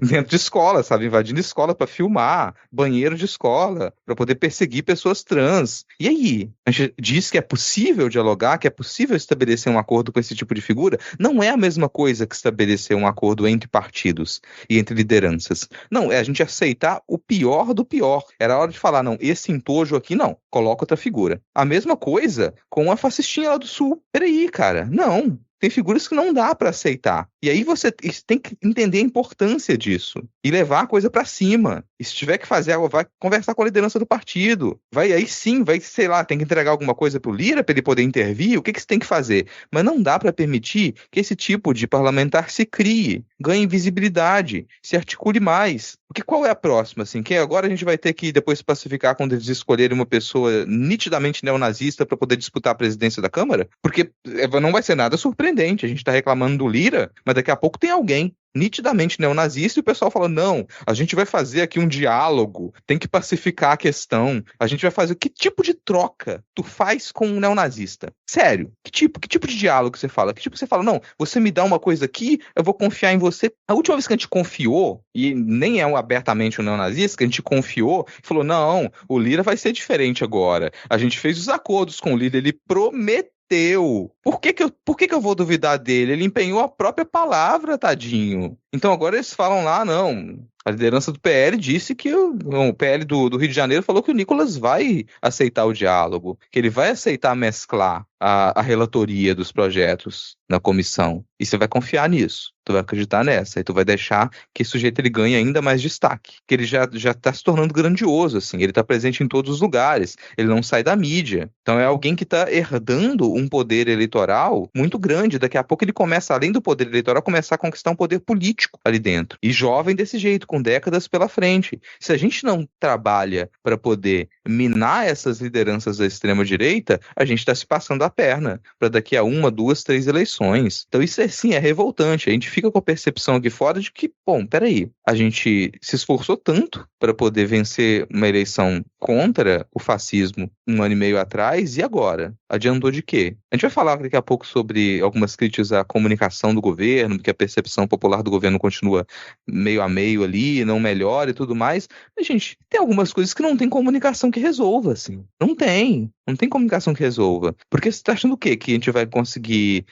dentro de escola, sabe? Invadindo escola para filmar, banheiro de escola, para poder perseguir pessoas trans. E aí? A gente diz que é possível dialogar, que é possível estabelecer um acordo com esse tipo de figura? Não é a mesma coisa que estabelecer um acordo entre partidos e entre lideranças. Não, é a gente aceitar o pior do pior. Era hora de falar, não, esse entojo aqui não, coloca outra figura. A mesma coisa com a fascistinha lá do Sul. Peraí, cara, não. Tem figuras que não dá para aceitar. E aí você tem que entender a importância disso e levar a coisa para cima. E se tiver que fazer algo, vai conversar com a liderança do partido. Aí sim, sei lá, tem que entregar alguma coisa pro Lira para ele poder intervir. O que você tem que fazer? Mas não dá para permitir que esse tipo de parlamentar se crie, ganhe visibilidade, se articule mais. Porque qual é a próxima, assim? Que agora a gente vai ter que depois pacificar quando eles escolherem uma pessoa nitidamente neonazista para poder disputar a presidência da Câmara? Porque não vai ser nada surpreendente. A gente está reclamando do Lira, mas daqui a pouco tem alguém nitidamente neonazista, e o pessoal fala, não, a gente vai fazer aqui um diálogo, tem que pacificar a questão, a gente vai fazer... Que tipo de troca tu faz com um neonazista? Sério, que tipo de diálogo você fala? Que tipo você fala, não, você me dá uma coisa aqui, eu vou confiar em você. A última vez que a gente confiou, e nem é abertamente um neonazista, que a gente confiou, falou, não, o Lira vai ser diferente agora. A gente fez os acordos com o Lira, ele prometeu. Por que que eu vou duvidar dele? Ele empenhou a própria palavra, tadinho. Então agora eles falam lá, não, a liderança do PL disse que o PL do Rio de Janeiro falou que o Nicolas vai aceitar o diálogo, que ele vai aceitar mesclar a relatoria dos projetos na comissão. E você vai confiar nisso, tu vai acreditar nessa, e tu vai deixar que esse sujeito ele ganhe ainda mais destaque, que ele já tá se tornando grandioso, assim, ele tá presente em todos os lugares, ele não sai da mídia. Então é alguém que tá herdando um poder eleitoral muito grande, daqui a pouco ele começa, além do poder eleitoral, começar a conquistar um poder político ali dentro. E jovem desse jeito, com décadas pela frente. Se a gente não trabalha para poder minar essas lideranças da extrema-direita, a gente está se passando a perna para daqui a 1, 2, 3 eleições. Então isso sim é revoltante. A gente fica com a percepção aqui fora de que, bom, peraí, a gente se esforçou tanto para poder vencer uma eleição contra o fascismo 1 ano e meio atrás, e agora? Adiantou de quê? A gente vai falar daqui a pouco sobre algumas críticas à comunicação do governo, porque a percepção popular do governo continua meio a meio ali, não melhora e tudo mais. Mas, gente, tem algumas coisas que não tem comunicação que resolva, assim. Não tem comunicação que resolva. Porque você tá achando o quê? Que a gente vai conseguir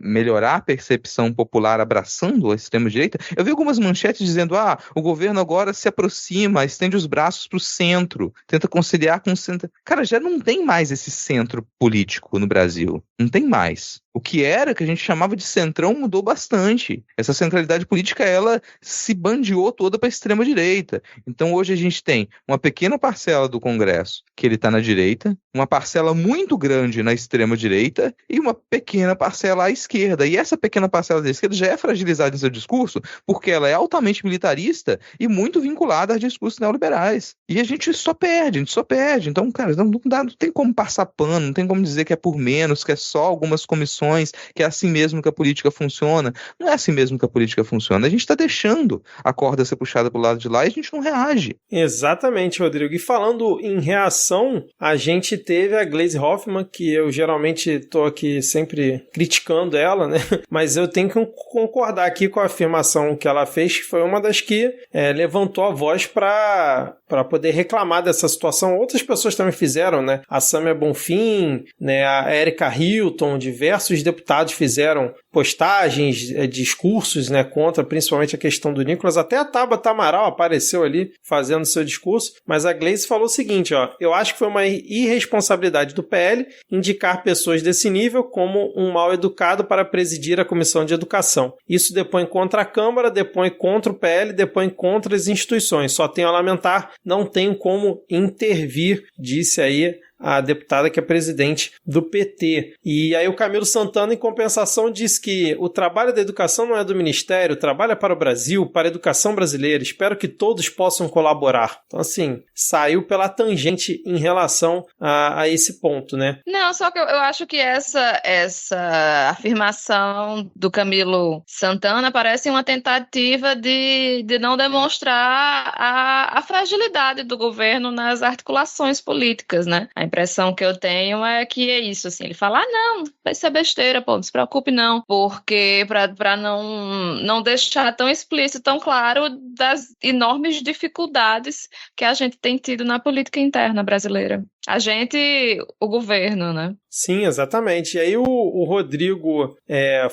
melhorar a percepção popular abraçando a extrema-direita? Eu vi algumas manchetes dizendo, o governo agora se aproxima, estende os braços pro centro, tenta conciliar com o centro. Cara, já não tem mais esse centro político no Brasil. Não tem mais. O que era, que a gente chamava de centrão, mudou bastante. Essa centralidade política, ela se bandeou toda para a extrema-direita. Então, hoje a gente tem uma pequena parcela do Congresso que ele está na direita, uma parcela muito grande na extrema-direita e uma pequena parcela à esquerda. E essa pequena parcela da esquerda já é fragilizada em seu discurso porque ela é altamente militarista e muito vinculada a discursos neoliberais. E a gente só perde. Então, cara, não tem como passar pano, não tem como dizer que é por menos, que é só algumas comissões, que é assim mesmo que a política funciona. Não é assim mesmo que a política funciona. A gente está deixando a corda ser puxada para o lado de lá e a gente não reage. Exatamente, Rodrigo. E falando em reação, a gente teve a Gleisi Hoffmann, que eu geralmente estou aqui sempre criticando ela, né? Mas eu tenho que concordar aqui com a afirmação que ela fez, que foi uma das que levantou a voz para poder reclamar dessa situação. Outras pessoas também fizeram, né? A Samia Bonfim, né? A Erika Hilton, diversos deputados fizeram postagens, discursos, né, contra principalmente a questão do Nicolas. Até a Tabata Amaral apareceu ali fazendo seu discurso, mas a Gleisi falou o seguinte, eu acho que foi uma irresponsabilidade do PL indicar pessoas desse nível como um mal educado para presidir a Comissão de Educação. Isso depõe contra a Câmara, depõe contra o PL, depõe contra as instituições. Só tenho a lamentar, não tenho como intervir, disse aí a deputada que é presidente do PT. E aí o Camilo Santana, em compensação, diz que o trabalho da educação não é do Ministério, o trabalho é para o Brasil, para a educação brasileira. Espero que todos possam colaborar. Então, assim, saiu pela tangente em relação a esse ponto, né? Não, só que eu acho que essa afirmação do Camilo Santana parece uma tentativa de não demonstrar a fragilidade do governo nas articulações políticas, né? A impressão que eu tenho é que é isso, assim, ele fala, não, vai ser besteira, pô, não se preocupe não, porque para não deixar tão explícito, tão claro das enormes dificuldades que a gente tem tido na política interna brasileira. O governo, né? Sim, exatamente. E aí o Rodrigo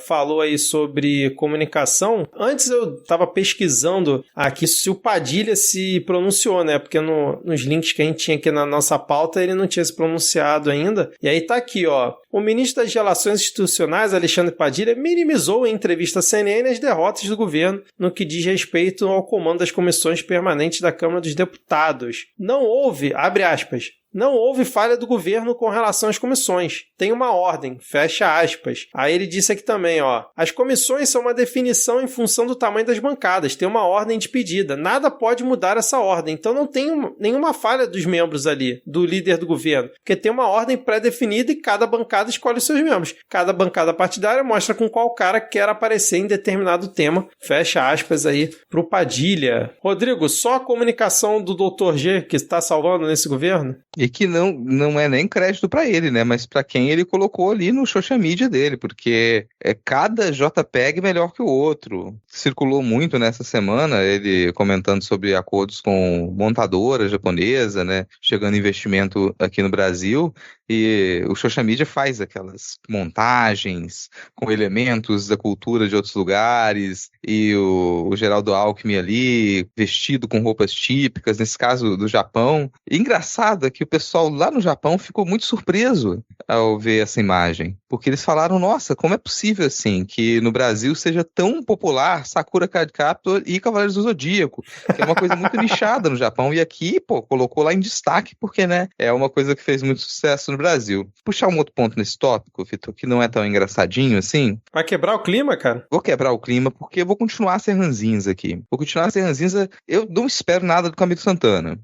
falou aí sobre comunicação. Antes eu estava pesquisando aqui se o Padilha se pronunciou, né? Porque nos links que a gente tinha aqui na nossa pauta, ele não tinha se pronunciado ainda. E aí tá aqui, ó. O ministro das Relações Institucionais, Alexandre Padilha, minimizou em entrevista à CNN as derrotas do governo no que diz respeito ao comando das comissões permanentes da Câmara dos Deputados. Não houve, abre aspas, não houve falha do governo com relação às comissões. Tem uma ordem, fecha aspas. Aí ele disse aqui também, ó, as comissões são uma definição em função do tamanho das bancadas, tem uma ordem de pedida. Nada pode mudar essa ordem, então não tem nenhuma falha dos membros ali, do líder do governo, porque tem uma ordem pré-definida e cada bancada escolhe os seus membros. Cada bancada partidária mostra com qual cara quer aparecer em determinado tema. Fecha aspas aí pro Padilha. Rodrigo, só a comunicação do Dr. G que está salvando nesse governo? E que não é nem crédito para ele, né? Mas para quem ele colocou ali no social media dele, porque cada JPEG melhor que o outro. Circulou muito nessa semana ele comentando sobre acordos com montadora japonesa, né? Chegando investimento aqui no Brasil. E o social media faz aquelas montagens com elementos da cultura de outros lugares, e o Geraldo Alckmin ali, vestido com roupas típicas, nesse caso do Japão. E engraçado é que o pessoal lá no Japão ficou muito surpreso ao ver essa imagem, porque eles falaram, nossa, como é possível assim, que no Brasil seja tão popular Sakura Card Captor e Cavaleiros do Zodíaco, que é uma coisa muito nichada no Japão, e aqui, pô, colocou lá em destaque, porque, né, é uma coisa que fez muito sucesso no Brasil. Puxar um outro ponto nesse tópico, Vitor, que não é tão engraçadinho assim. Vai quebrar o clima, cara? Vou quebrar o clima porque eu vou continuar a ser ranzinza aqui. Vou continuar a ser ranzinza. Eu não espero nada do Camilo Santana.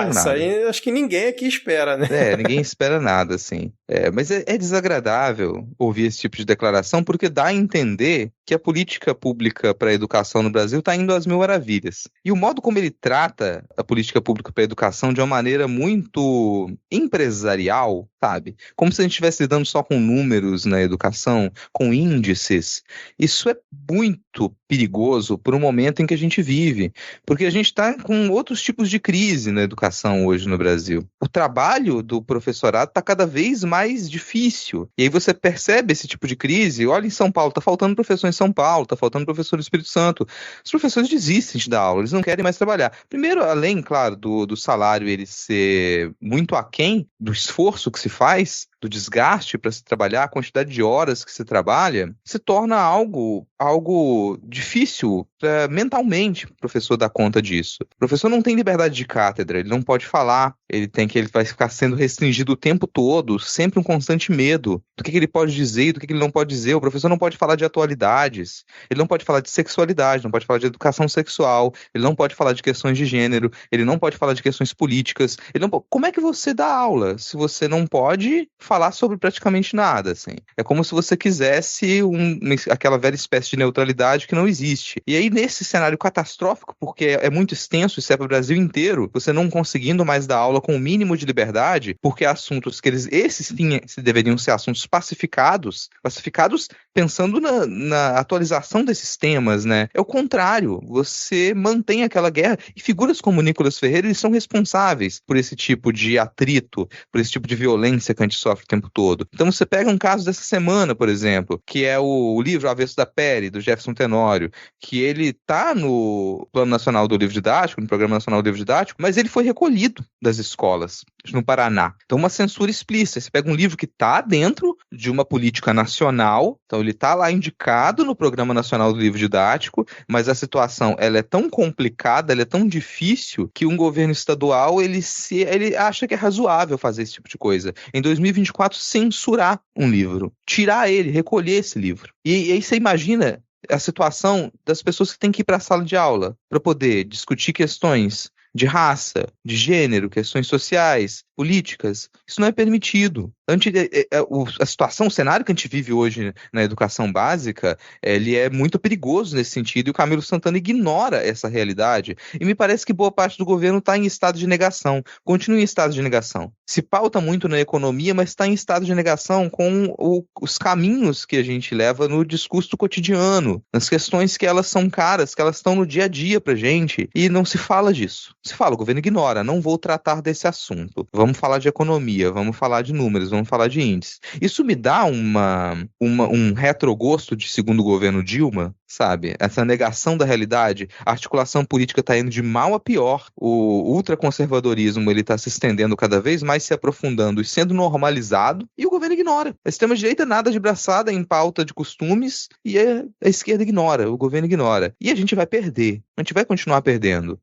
Isso aí acho que ninguém aqui espera, né? Ninguém espera nada, assim. Mas é desagradável ouvir esse tipo de declaração porque dá a entender que a política pública para a educação no Brasil está indo às mil maravilhas. E o modo como ele trata a política pública para a educação de uma maneira muito empresarial, sabe? Como se a gente estivesse lidando só com números na educação, com índices. Isso é muito perigoso por um momento em que a gente vive, porque a gente está com outros tipos de crise na educação hoje no Brasil. O trabalho do professorado está cada vez mais difícil. E aí você percebe esse tipo de crise. Olha, em São Paulo, está faltando professor em São Paulo, está faltando professor no Espírito Santo. Os professores desistem de dar aula, eles não querem mais trabalhar. Primeiro, além, claro, do salário ele ser muito aquém do esforço que se faz, do desgaste para se trabalhar, a quantidade de horas que se trabalha, se torna algo difícil mentalmente o professor dar conta disso. O professor não tem liberdade de cátedra, ele não pode falar, ele vai ficar sendo restringido o tempo todo, sempre um constante medo do que ele pode dizer e do que ele não pode dizer. O professor não pode falar de atualidades, ele não pode falar de sexualidade, não pode falar de educação sexual, ele não pode falar de questões de gênero, ele não pode falar de questões políticas. Como é que você dá aula se você não pode falar sobre praticamente nada, assim? É como se você quisesse aquela velha espécie de neutralidade que não existe. E aí, nesse cenário catastrófico, porque é muito extenso, isso é para o Brasil inteiro, você não conseguindo mais dar aula com o mínimo de liberdade, porque assuntos que esses sim deveriam ser assuntos pacificados pensando na atualização desses temas, né? É o contrário, você mantém aquela guerra, e figuras como Nicolas Ferreira, eles são responsáveis por esse tipo de atrito, por esse tipo de violência que a gente sofre o tempo todo. Então você pega um caso dessa semana, por exemplo, que é o livro Avesso da Pele, do Jefferson Tenório, que ele está no Plano Nacional do Livro Didático, no Programa Nacional do Livro Didático, mas ele foi recolhido das escolas no Paraná. Então uma censura explícita. Você pega um livro que está dentro de uma política nacional, então ele está lá indicado no Programa Nacional do Livro Didático, mas a situação ela é tão complicada, ela é tão difícil, que um governo estadual ele acha que é razoável fazer esse tipo de coisa. Em 2024, censurar um livro, tirar ele, recolher esse livro. E aí você imagina a situação das pessoas que têm que ir para a sala de aula para poder discutir questões de raça, de gênero, questões sociais, políticas. Isso não é permitido. A situação, o cenário que a gente vive hoje na educação básica, ele é muito perigoso nesse sentido, e o Camilo Santana ignora essa realidade. E me parece que boa parte do governo está em estado de negação. Continua em estado de negação. Se pauta muito na economia, mas está em estado de negação com os caminhos que a gente leva no discurso cotidiano, nas questões que elas são caras, que elas estão no dia a dia pra gente, e não se fala disso. Se fala, o governo ignora, não vou tratar desse assunto. Vamos falar de economia, vamos falar de números, vamos falar de índices. Isso me dá um retrogosto de segundo governo Dilma, sabe? Essa negação da realidade, a articulação política está indo de mal a pior, o ultraconservadorismo ele está se estendendo cada vez mais, se aprofundando e sendo normalizado, e o governo ignora. A extrema-direita nada de braçada em pauta de costumes, e a esquerda ignora, o governo ignora. E a gente vai perder. A gente vai continuar perdendo.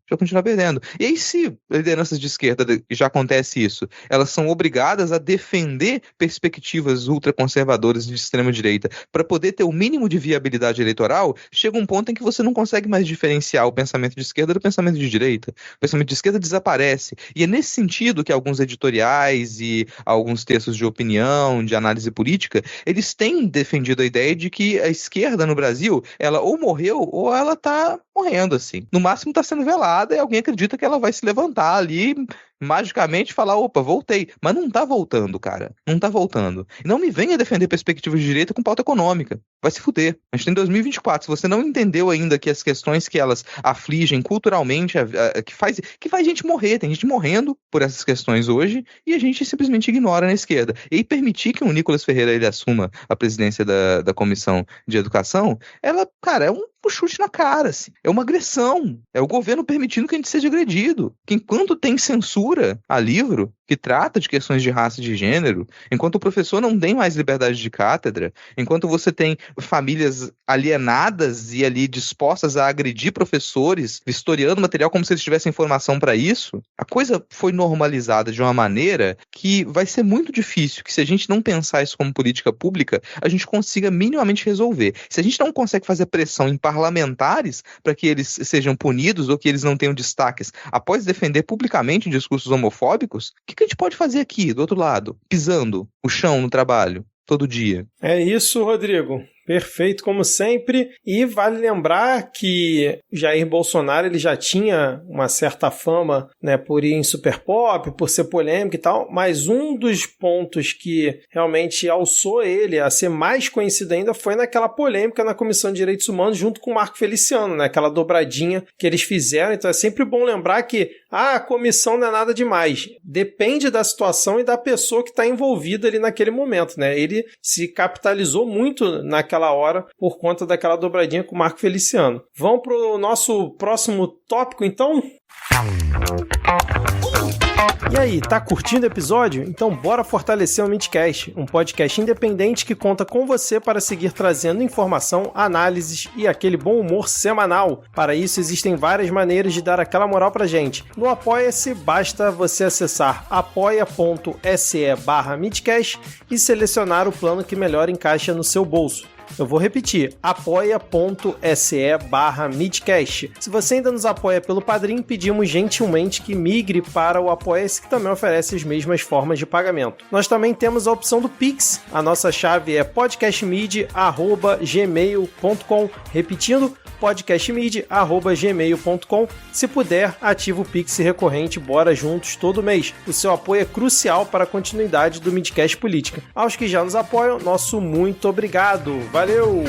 E aí, se lideranças de esquerda, já acontece isso, elas são obrigadas a defender perspectivas ultraconservadoras de extrema-direita para poder ter o mínimo de viabilidade eleitoral, chega um ponto em que você não consegue mais diferenciar o pensamento de esquerda do pensamento de direita. O pensamento de esquerda desaparece. E é nesse sentido que alguns editoriais e alguns textos de opinião, de análise política, eles têm defendido a ideia de que a esquerda no Brasil, ela ou morreu ou ela está morrendo, assim. No máximo está sendo velada e alguém acredita que ela vai se levantar ali magicamente falar, opa, voltei. Mas não tá voltando, cara. Não tá voltando. E não me venha defender perspectivas de direita com pauta econômica. Vai se fuder. A gente tem 2024. Se você não entendeu ainda que as questões que elas afligem culturalmente, que faz gente morrer, tem gente morrendo por essas questões hoje, e a gente simplesmente ignora na esquerda. E permitir que o Nicolas Ferreira ele assuma a presidência da Comissão de Educação, ela, cara, é um chute na cara, assim. É uma agressão. É o governo permitindo que a gente seja agredido. Que enquanto tem censura a livro que trata de questões de raça e de gênero, enquanto o professor não tem mais liberdade de cátedra, enquanto você tem famílias alienadas e ali dispostas a agredir professores, vistoriando material como se eles tivessem informação para isso, a coisa foi normalizada de uma maneira que vai ser muito difícil que, se a gente não pensar isso como política pública, a gente consiga minimamente resolver. Se a gente não consegue fazer pressão em parlamentares para que eles sejam punidos ou que eles não tenham destaques após defender publicamente discursos homofóbicos, o que a gente pode fazer aqui, do outro lado, pisando o chão no trabalho, todo dia? É isso, Rodrigo. Perfeito, como sempre. E vale lembrar que Jair Bolsonaro ele já tinha uma certa fama, né, por ir em super pop, por ser polêmico e tal, mas um dos pontos que realmente alçou ele a ser mais conhecido ainda foi naquela polêmica na Comissão de Direitos Humanos junto com o Marco Feliciano, né, aquela dobradinha que eles fizeram. Então é sempre bom lembrar que a comissão não é nada demais. Depende da situação e da pessoa que está envolvida ali naquele momento, né? Ele se capitalizou muito naquela hora por conta daquela dobradinha com o Marco Feliciano. Vamos para o nosso próximo tópico, então? E aí, tá curtindo o episódio? Então bora fortalecer o Midcast, um podcast independente que conta com você para seguir trazendo informação, análises e aquele bom humor semanal. Para isso existem várias maneiras de dar aquela moral pra gente. No Apoia-se, basta você acessar apoia.se/Midcast e selecionar o plano que melhor encaixa no seu bolso. Eu vou repetir, apoia.se/Midcast. Se você ainda nos apoia pelo Padrim, pedimos gentilmente que migre para o Apoia-se, que também oferece as mesmas formas de pagamento. Nós também temos a opção do Pix. A nossa chave é podcastmid@gmail.com. Repetindo, podcastmid@gmail.com. Se puder, ativa o Pix recorrente, bora juntos todo mês. O seu apoio é crucial para a continuidade do Midcast Política. Aos que já nos apoiam, nosso muito obrigado. Valeu!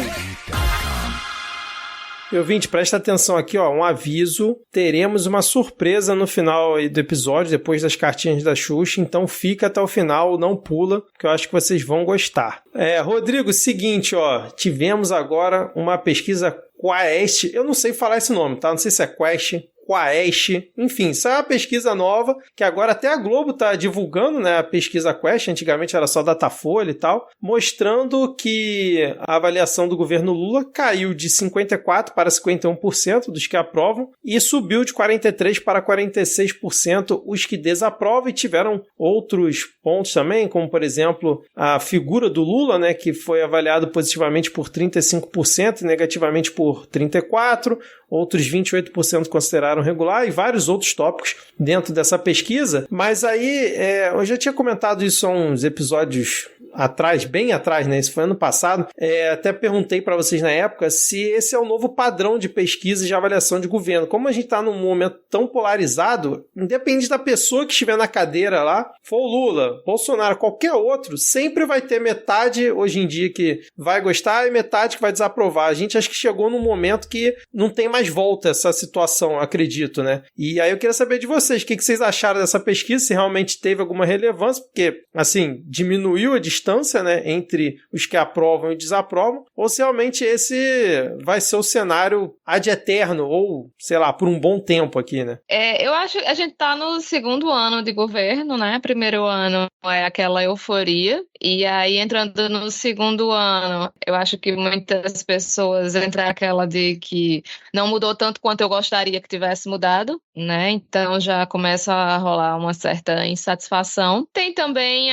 E ouvinte, presta atenção aqui, ó, um aviso. Teremos uma surpresa no final do episódio, depois das cartinhas da Xuxa, então fica até o final, não pula, que eu acho que vocês vão gostar. Rodrigo, seguinte, ó, tivemos agora uma pesquisa Quaest, eu não sei falar esse nome, tá? Não sei se é Quest, Quaest, enfim, isso é uma pesquisa nova, que agora até a Globo está divulgando, né, a pesquisa Quest, antigamente era só Datafolha e tal, mostrando que a avaliação do governo Lula caiu de 54% para 51% dos que aprovam e subiu de 43% para 46% os que desaprovam, e tiveram outros pontos também, como por exemplo a figura do Lula, né, que foi avaliado positivamente por 35% e negativamente por 34%, outros 28% consideraram regular, e vários outros tópicos dentro dessa pesquisa. Mas aí, eu já tinha comentado isso há uns episódios atrás, bem atrás, né? Isso foi ano passado. Até perguntei para vocês na época se esse é o novo padrão de pesquisa e de avaliação de governo. Como a gente está num momento tão polarizado, independente da pessoa que estiver na cadeira lá, for o Lula, Bolsonaro, qualquer outro, sempre vai ter metade hoje em dia que vai gostar e metade que vai desaprovar. A gente acho que chegou num momento que não tem mais volta essa situação, acredito, né? E aí eu queria saber de vocês, o que vocês acharam dessa pesquisa, se realmente teve alguma relevância, porque, assim, diminuiu a distância distância, né, entre os que aprovam e desaprovam, ou se realmente esse vai ser o cenário ad eterno, ou, sei lá, por um bom tempo aqui, né? Eu acho que a gente tá no segundo ano de governo, né? Primeiro ano é aquela euforia, e aí entrando no segundo ano, eu acho que muitas pessoas entram naquela de que não mudou tanto quanto eu gostaria que tivesse mudado, né? Então já começa a rolar uma certa insatisfação. Tem também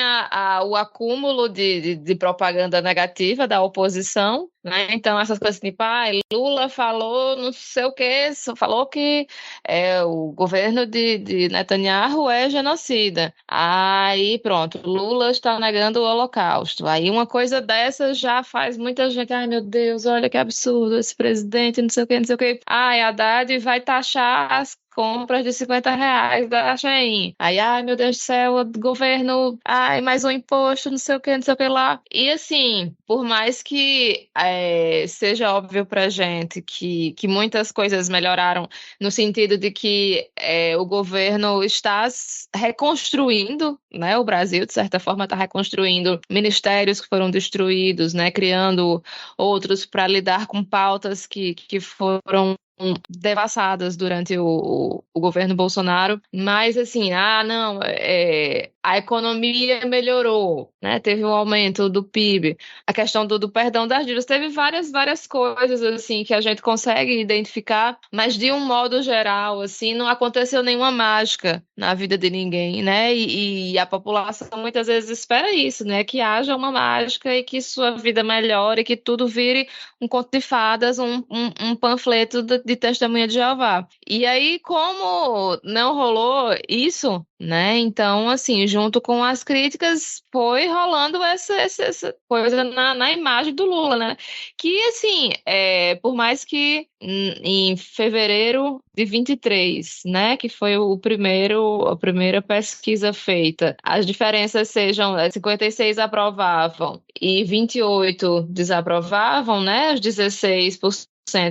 o acúmulo de propaganda negativa da oposição, né? Então essas coisas tipo, Lula falou não sei o quê, falou que o governo de Netanyahu é genocida. Aí pronto, Lula está negando o Holocausto. Aí uma coisa dessa já faz muita gente, ai meu Deus, olha que absurdo esse presidente, não sei o quê, não sei o quê. Haddad vai taxar as compras de R$50 da Shein. Aí, ai meu Deus do céu, o governo, mais um imposto, não sei o que lá. E assim, por mais que seja óbvio pra gente que muitas coisas melhoraram no sentido de que o governo está reconstruindo, né, o Brasil, de certa forma, está reconstruindo ministérios que foram destruídos, né, criando outros para lidar com pautas que foram devassadas durante o governo Bolsonaro, mas assim, não, a economia melhorou, né? Teve um aumento do PIB, a questão do perdão das dívidas, teve várias coisas assim que a gente consegue identificar, mas de um modo geral, assim, não aconteceu nenhuma mágica na vida de ninguém, né? E a população muitas vezes espera isso, né? Que haja uma mágica e que sua vida melhore, que tudo vire um conto de fadas, um panfleto de testemunha de Jeová. E aí, como não rolou isso, né? Então, assim, junto com as críticas, foi rolando essa coisa na imagem do Lula, né? Que, assim, por mais que em fevereiro de 23, né? Que foi a primeira pesquisa feita, as diferenças sejam 56 aprovavam e 28 desaprovavam, né? Os 16%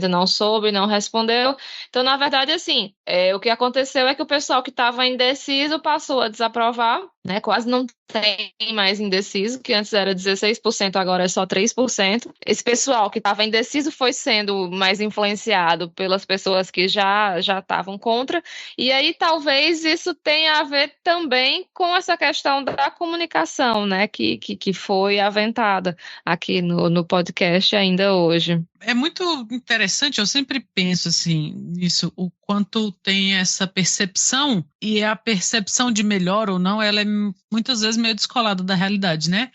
não soube, não respondeu. Então, na verdade, assim, o que aconteceu é que o pessoal que estava indeciso passou a desaprovar, né? Quase não tem mais indeciso, que antes era 16%, agora é só 3%. Esse pessoal que estava indeciso foi sendo mais influenciado pelas pessoas que já estavam contra, e aí talvez isso tenha a ver também com essa questão da comunicação, né? Que foi aventada aqui no podcast ainda hoje. É muito interessante, eu sempre penso assim nisso, o quanto tem essa percepção, e a percepção de melhor ou não, ela é muitas vezes meio descolada da realidade, né?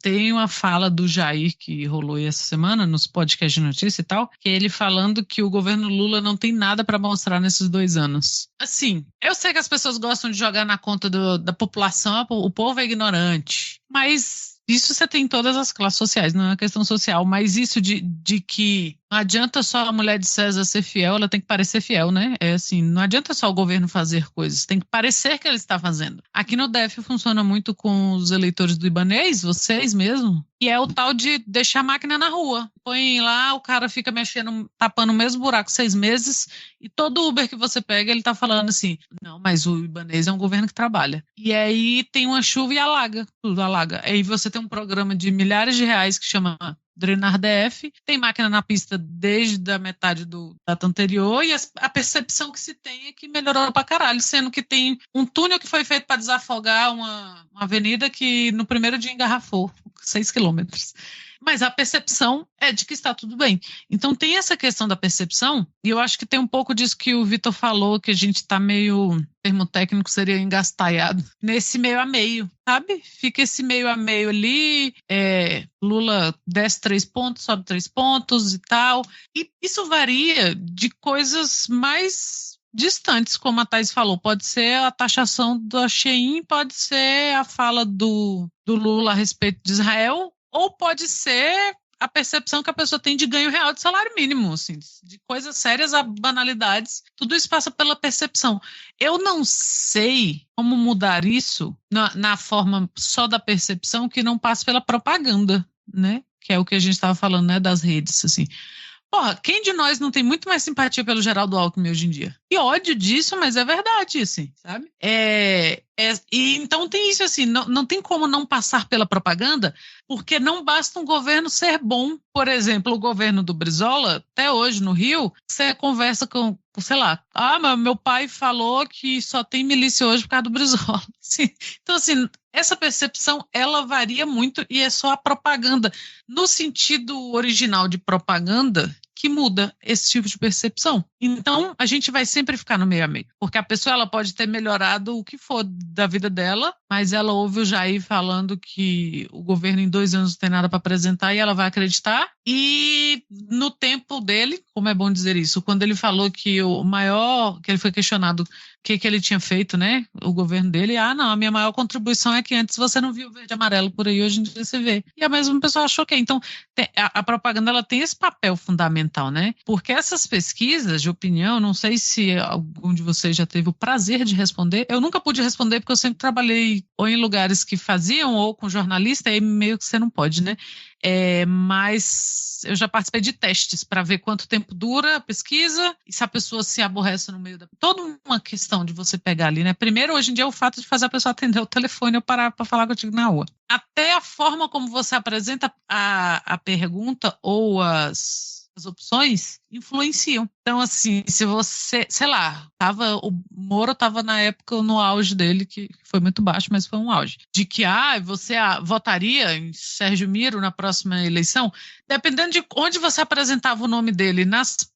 Tem uma fala do Jair que rolou aí essa semana nos podcasts de notícia e tal, que é ele falando que o governo Lula não tem nada para mostrar nesses 2 anos. Assim, eu sei que as pessoas gostam de jogar na conta da população, o povo é ignorante, mas isso você tem em todas as classes sociais, não é uma questão social, mas isso de que não adianta só a mulher de César ser fiel, ela tem que parecer fiel, né? Assim, não adianta só o governo fazer coisas, tem que parecer que ele está fazendo. Aqui no DF funciona muito com os eleitores do Ibanez, vocês mesmo, e é o tal de deixar a máquina na rua. Põe lá, o cara fica mexendo, tapando o mesmo buraco 6 meses, e todo Uber que você pega, ele tá falando assim, não, mas o Ibanez é um governo que trabalha. E aí tem uma chuva e alaga, tudo alaga. Aí você tem um programa de milhares de reais que chama Drenar DF, tem máquina na pista desde a metade do data anterior, e a percepção que se tem é que melhorou pra caralho, sendo que tem um túnel que foi feito para desafogar uma avenida que no primeiro dia engarrafou 6 quilômetros. Mas a percepção é de que está tudo bem. Então tem essa questão da percepção, e eu acho que tem um pouco disso que o Vitor falou, que a gente está meio, termo técnico seria engastalhado, nesse meio a meio, sabe? Fica esse meio a meio ali, Lula desce 3 pontos, sobe 3 pontos e tal. E isso varia de coisas mais distantes, como a Thaís falou. Pode ser a taxação da Shein, pode ser a fala do Lula a respeito de Israel, ou pode ser a percepção que a pessoa tem de ganho real de salário mínimo, assim, de coisas sérias a banalidades. Tudo isso passa pela percepção. Eu não sei como mudar isso na forma só da percepção, que não passa pela propaganda, né? Que é o que a gente estava falando, né, das redes, assim. Porra, quem de nós não tem muito mais simpatia pelo Geraldo Alckmin hoje em dia? E ódio disso, mas é verdade, assim, sabe? E então tem isso, assim, não tem como não passar pela propaganda, porque não basta um governo ser bom. Por exemplo, o governo do Brizola, até hoje no Rio, você conversa com, sei lá, mas meu pai falou que só tem milícia hoje por causa do Brizola. Então, assim, essa percepção, ela varia muito e é só a propaganda. No sentido original de propaganda, que muda esse tipo de percepção. Então, a gente vai sempre ficar no meio a meio, porque a pessoa ela pode ter melhorado o que for da vida dela, mas ela ouve o Jair falando que o governo em 2 anos não tem nada para apresentar e ela vai acreditar. E no tempo dele, como é bom dizer isso, quando ele falou que que ele foi questionado o que ele tinha feito, né, o governo dele, não, a minha maior contribuição é que antes você não via o verde e amarelo por aí, hoje em dia você vê. E a mesma pessoa achou que. Então, a propaganda ela tem esse papel fundamental, né, porque essas pesquisas de opinião, não sei se algum de vocês já teve o prazer de responder, eu nunca pude responder porque eu sempre trabalhei ou em lugares que faziam ou com jornalista, aí meio que você não pode, né, mas eu já participei de testes para ver quanto tempo dura a pesquisa e se a pessoa se aborrece no meio da... Toda uma questão de você pegar ali, né? Primeiro, hoje em dia, é o fato de fazer a pessoa atender o telefone ou parar para falar contigo na rua. Até a forma como você apresenta a pergunta ou as opções influenciam. Então, assim, se você, sei lá, o Moro estava na época no auge dele, que foi muito baixo, mas foi um auge, de que você votaria em Sérgio Miro na próxima eleição, dependendo de onde você apresentava o nome dele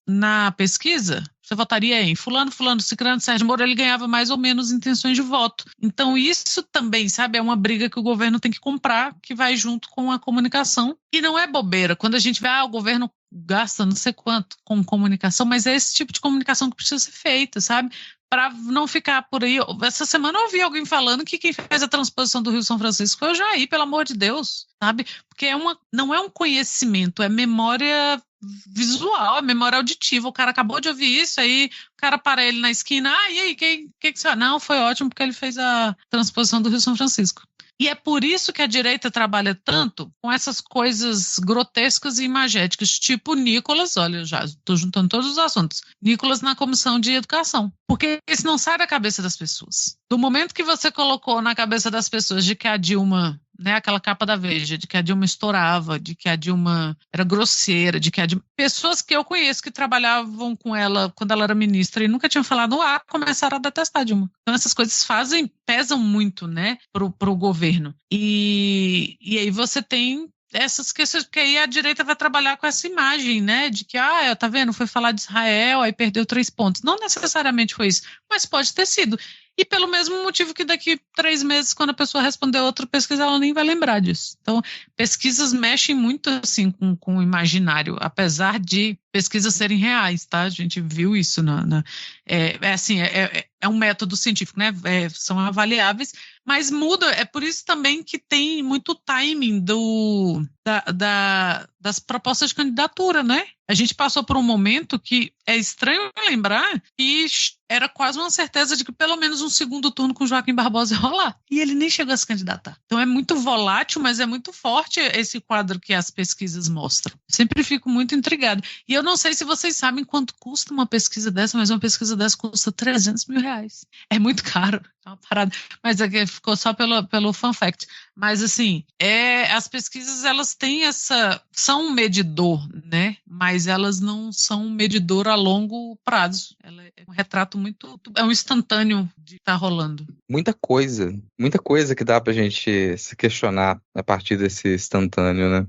na pesquisa, você votaria em fulano, ciclano, Sérgio Moro, ele ganhava mais ou menos intenções de voto. Então isso também, sabe, é uma briga que o governo tem que comprar, que vai junto com a comunicação. E não é bobeira. Quando a gente vê, o governo gasta não sei quanto com comunicação, mas é esse tipo de comunicação que precisa ser feita, sabe? Para não ficar por aí. Essa semana eu ouvi alguém falando que quem fez a transposição do Rio São Francisco foi o Jair, pelo amor de Deus, sabe? Porque não é um conhecimento, é memória visual, é memória auditiva. O cara acabou de ouvir isso, aí o cara para ele na esquina, e aí, que você... Não, foi ótimo porque ele fez a transposição do Rio São Francisco. E é por isso que a direita trabalha tanto com essas coisas grotescas e imagéticas, tipo Nicolas, olha, eu já estou juntando todos os assuntos, Nicolas na Comissão de Educação, porque isso não sai da cabeça das pessoas. Do momento que você colocou na cabeça das pessoas de que a Dilma, né, aquela capa da Veja, de que a Dilma estourava, de que a Dilma era grosseira, de que a Dilma... Pessoas que eu conheço que trabalhavam com ela quando ela era ministra e nunca tinham falado começaram a detestar a Dilma. Então essas coisas pesam muito, né, pro governo. E aí você tem essas questões, porque aí a direita vai trabalhar com essa imagem, né, de que, tá vendo, foi falar de Israel, aí perdeu 3 pontos. Não necessariamente foi isso, mas pode ter sido. E pelo mesmo motivo que daqui 3 meses, quando a pessoa responder outra pesquisa, ela nem vai lembrar disso. Então, pesquisas mexem muito, assim, com o imaginário, apesar de pesquisas serem reais, tá? A gente viu isso é um método científico, né? São avaliáveis, mas muda. É por isso também que tem muito timing das propostas de candidatura, né? A gente passou por um momento que é estranho lembrar que era quase uma certeza de que pelo menos um segundo turno com Joaquim Barbosa ia rolar. E ele nem chegou a se candidatar. Então é muito volátil, mas é muito forte esse quadro que as pesquisas mostram. Sempre fico muito intrigada. E eu não sei se vocês sabem quanto custa uma pesquisa dessa, mas uma pesquisa dessa custa R$300 mil. É muito caro. É uma parada. Mas aqui ficou só pelo fun fact. Mas assim, as pesquisas elas têm são um medidor, né? Mas elas não são um medidor a longo prazo. Ela é um retrato é um instantâneo de estar rolando. Muita coisa que dá pra gente se questionar a partir desse instantâneo, né?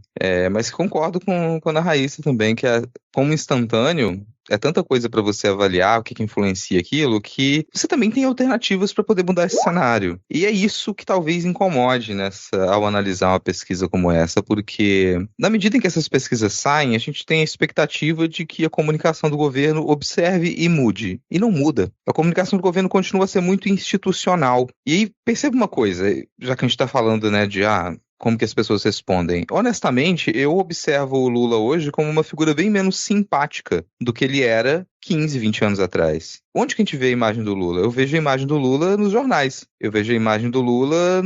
Mas concordo com a Raíssa também, que como instantâneo, é tanta coisa para você avaliar o que influencia aquilo, que você também tem alternativas para poder mudar esse cenário. E é isso que talvez incomode ao analisar uma pesquisa como essa, porque na medida em que essas pesquisas saem, a gente tem a expectativa de que a comunicação do governo observe e mude. E não muda. A comunicação do governo continua a ser muito institucional. E aí, perceba uma coisa, já que a gente está falando, né, de como que as pessoas respondem. Honestamente, eu observo o Lula hoje como uma figura bem menos simpática do que ele era 15, 20 anos atrás. Onde que a gente vê a imagem do Lula? Eu vejo a imagem do Lula nos jornais. Eu vejo a imagem do Lula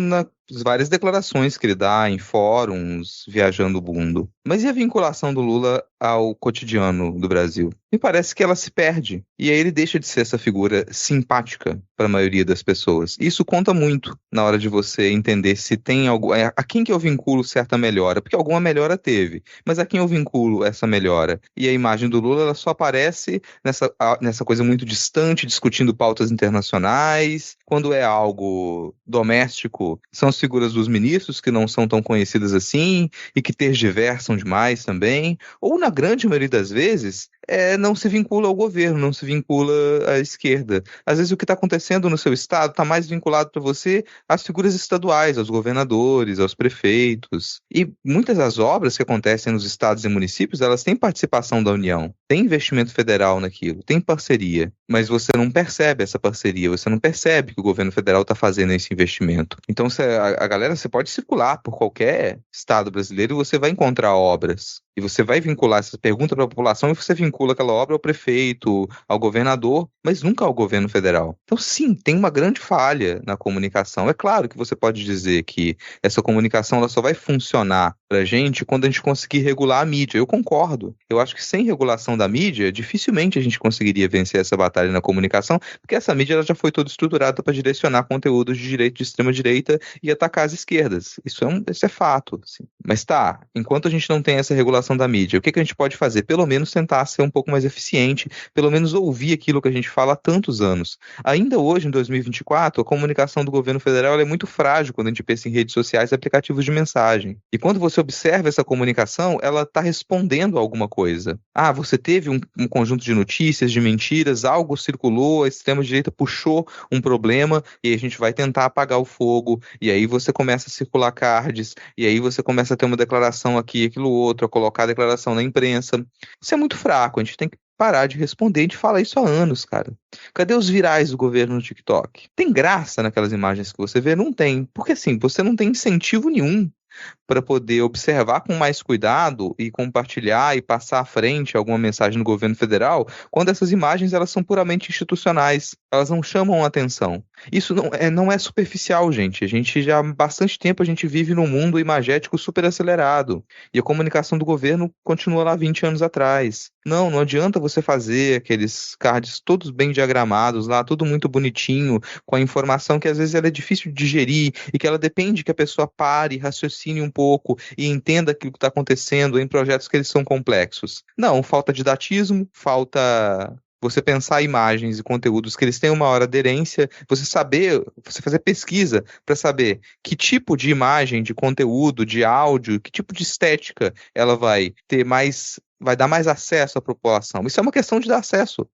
várias declarações que ele dá em fóruns, viajando o mundo. Mas e a vinculação do Lula ao cotidiano do Brasil? Me parece que ela se perde. E aí ele deixa de ser essa figura simpática para a maioria das pessoas. Isso conta muito na hora de você entender se tem algo... A quem que eu vinculo certa melhora? Porque alguma melhora teve. Mas a quem eu vinculo essa melhora? E a imagem do Lula, ela só aparece nessa coisa muito distante, discutindo pautas internacionais. Quando é algo doméstico, são as figuras dos ministros que não são tão conhecidas assim e que tergiversam demais também. Ou, na grande maioria das vezes, não se vincula ao governo, não se vincula à esquerda. Às vezes o que está acontecendo no seu estado está mais vinculado para você às figuras estaduais, aos governadores, aos prefeitos. E muitas das obras que acontecem nos estados e municípios, elas têm participação da União, tem investimento federal naquilo, tem parceria, mas você não percebe essa parceria, você não percebe que o governo federal está fazendo esse investimento. Então a galera, você pode circular por qualquer estado brasileiro e você vai encontrar obras. E você vai vincular essa pergunta para a população e você vincula aquela obra ao prefeito, ao governador, mas nunca ao governo federal. Então, sim, tem uma grande falha na comunicação. É claro que você pode dizer que essa comunicação ela só vai funcionar para a gente quando a gente conseguir regular a mídia. Eu concordo. Eu acho que sem regulação da mídia, dificilmente a gente conseguiria vencer essa batalha na comunicação, porque essa mídia ela já foi toda estruturada para direcionar conteúdos de direita, de extrema-direita e atacar as esquerdas. Isso é fato. Assim. Mas tá, enquanto a gente não tem essa regulação da mídia, o que a gente pode fazer? Pelo menos tentar ser um pouco mais eficiente, pelo menos ouvir aquilo que a gente fala há tantos anos. Ainda hoje, em 2024, a comunicação do governo federal é muito frágil quando a gente pensa em redes sociais e aplicativos de mensagem. E quando você observa essa comunicação, ela está respondendo a alguma coisa. Ah, você teve um conjunto de notícias, de mentiras, algo circulou, a extrema-direita puxou um problema e a gente vai tentar apagar o fogo, e aí você começa a circular cards, e aí você começa a ter uma declaração aqui, aquilo outro, a colocar a declaração na imprensa. Isso é muito fraco, a gente tem que parar de responder, a gente fala isso há anos, cara. Cadê os virais do governo no TikTok? Tem graça naquelas imagens que você vê? Não tem. Porque assim, você não tem incentivo nenhum para poder observar com mais cuidado e compartilhar e passar à frente alguma mensagem do governo federal, quando essas imagens elas são puramente institucionais, elas não chamam a atenção. Isso não é superficial, gente. A gente já há bastante tempo a gente vive num mundo imagético super acelerado e a comunicação do governo continua lá 20 anos atrás. Não adianta você fazer aqueles cards todos bem diagramados lá, tudo muito bonitinho, com a informação que às vezes ela é difícil de digerir e que ela depende que a pessoa pare, raciocine um pouco e entenda aquilo que está acontecendo em projetos que eles são complexos. Não, falta didatismo, falta você pensar imagens e conteúdos que eles têm uma maior aderência, você fazer pesquisa para saber que tipo de imagem, de conteúdo, de áudio, que tipo de estética ela vai dar mais acesso à população. Isso é uma questão de dar acesso.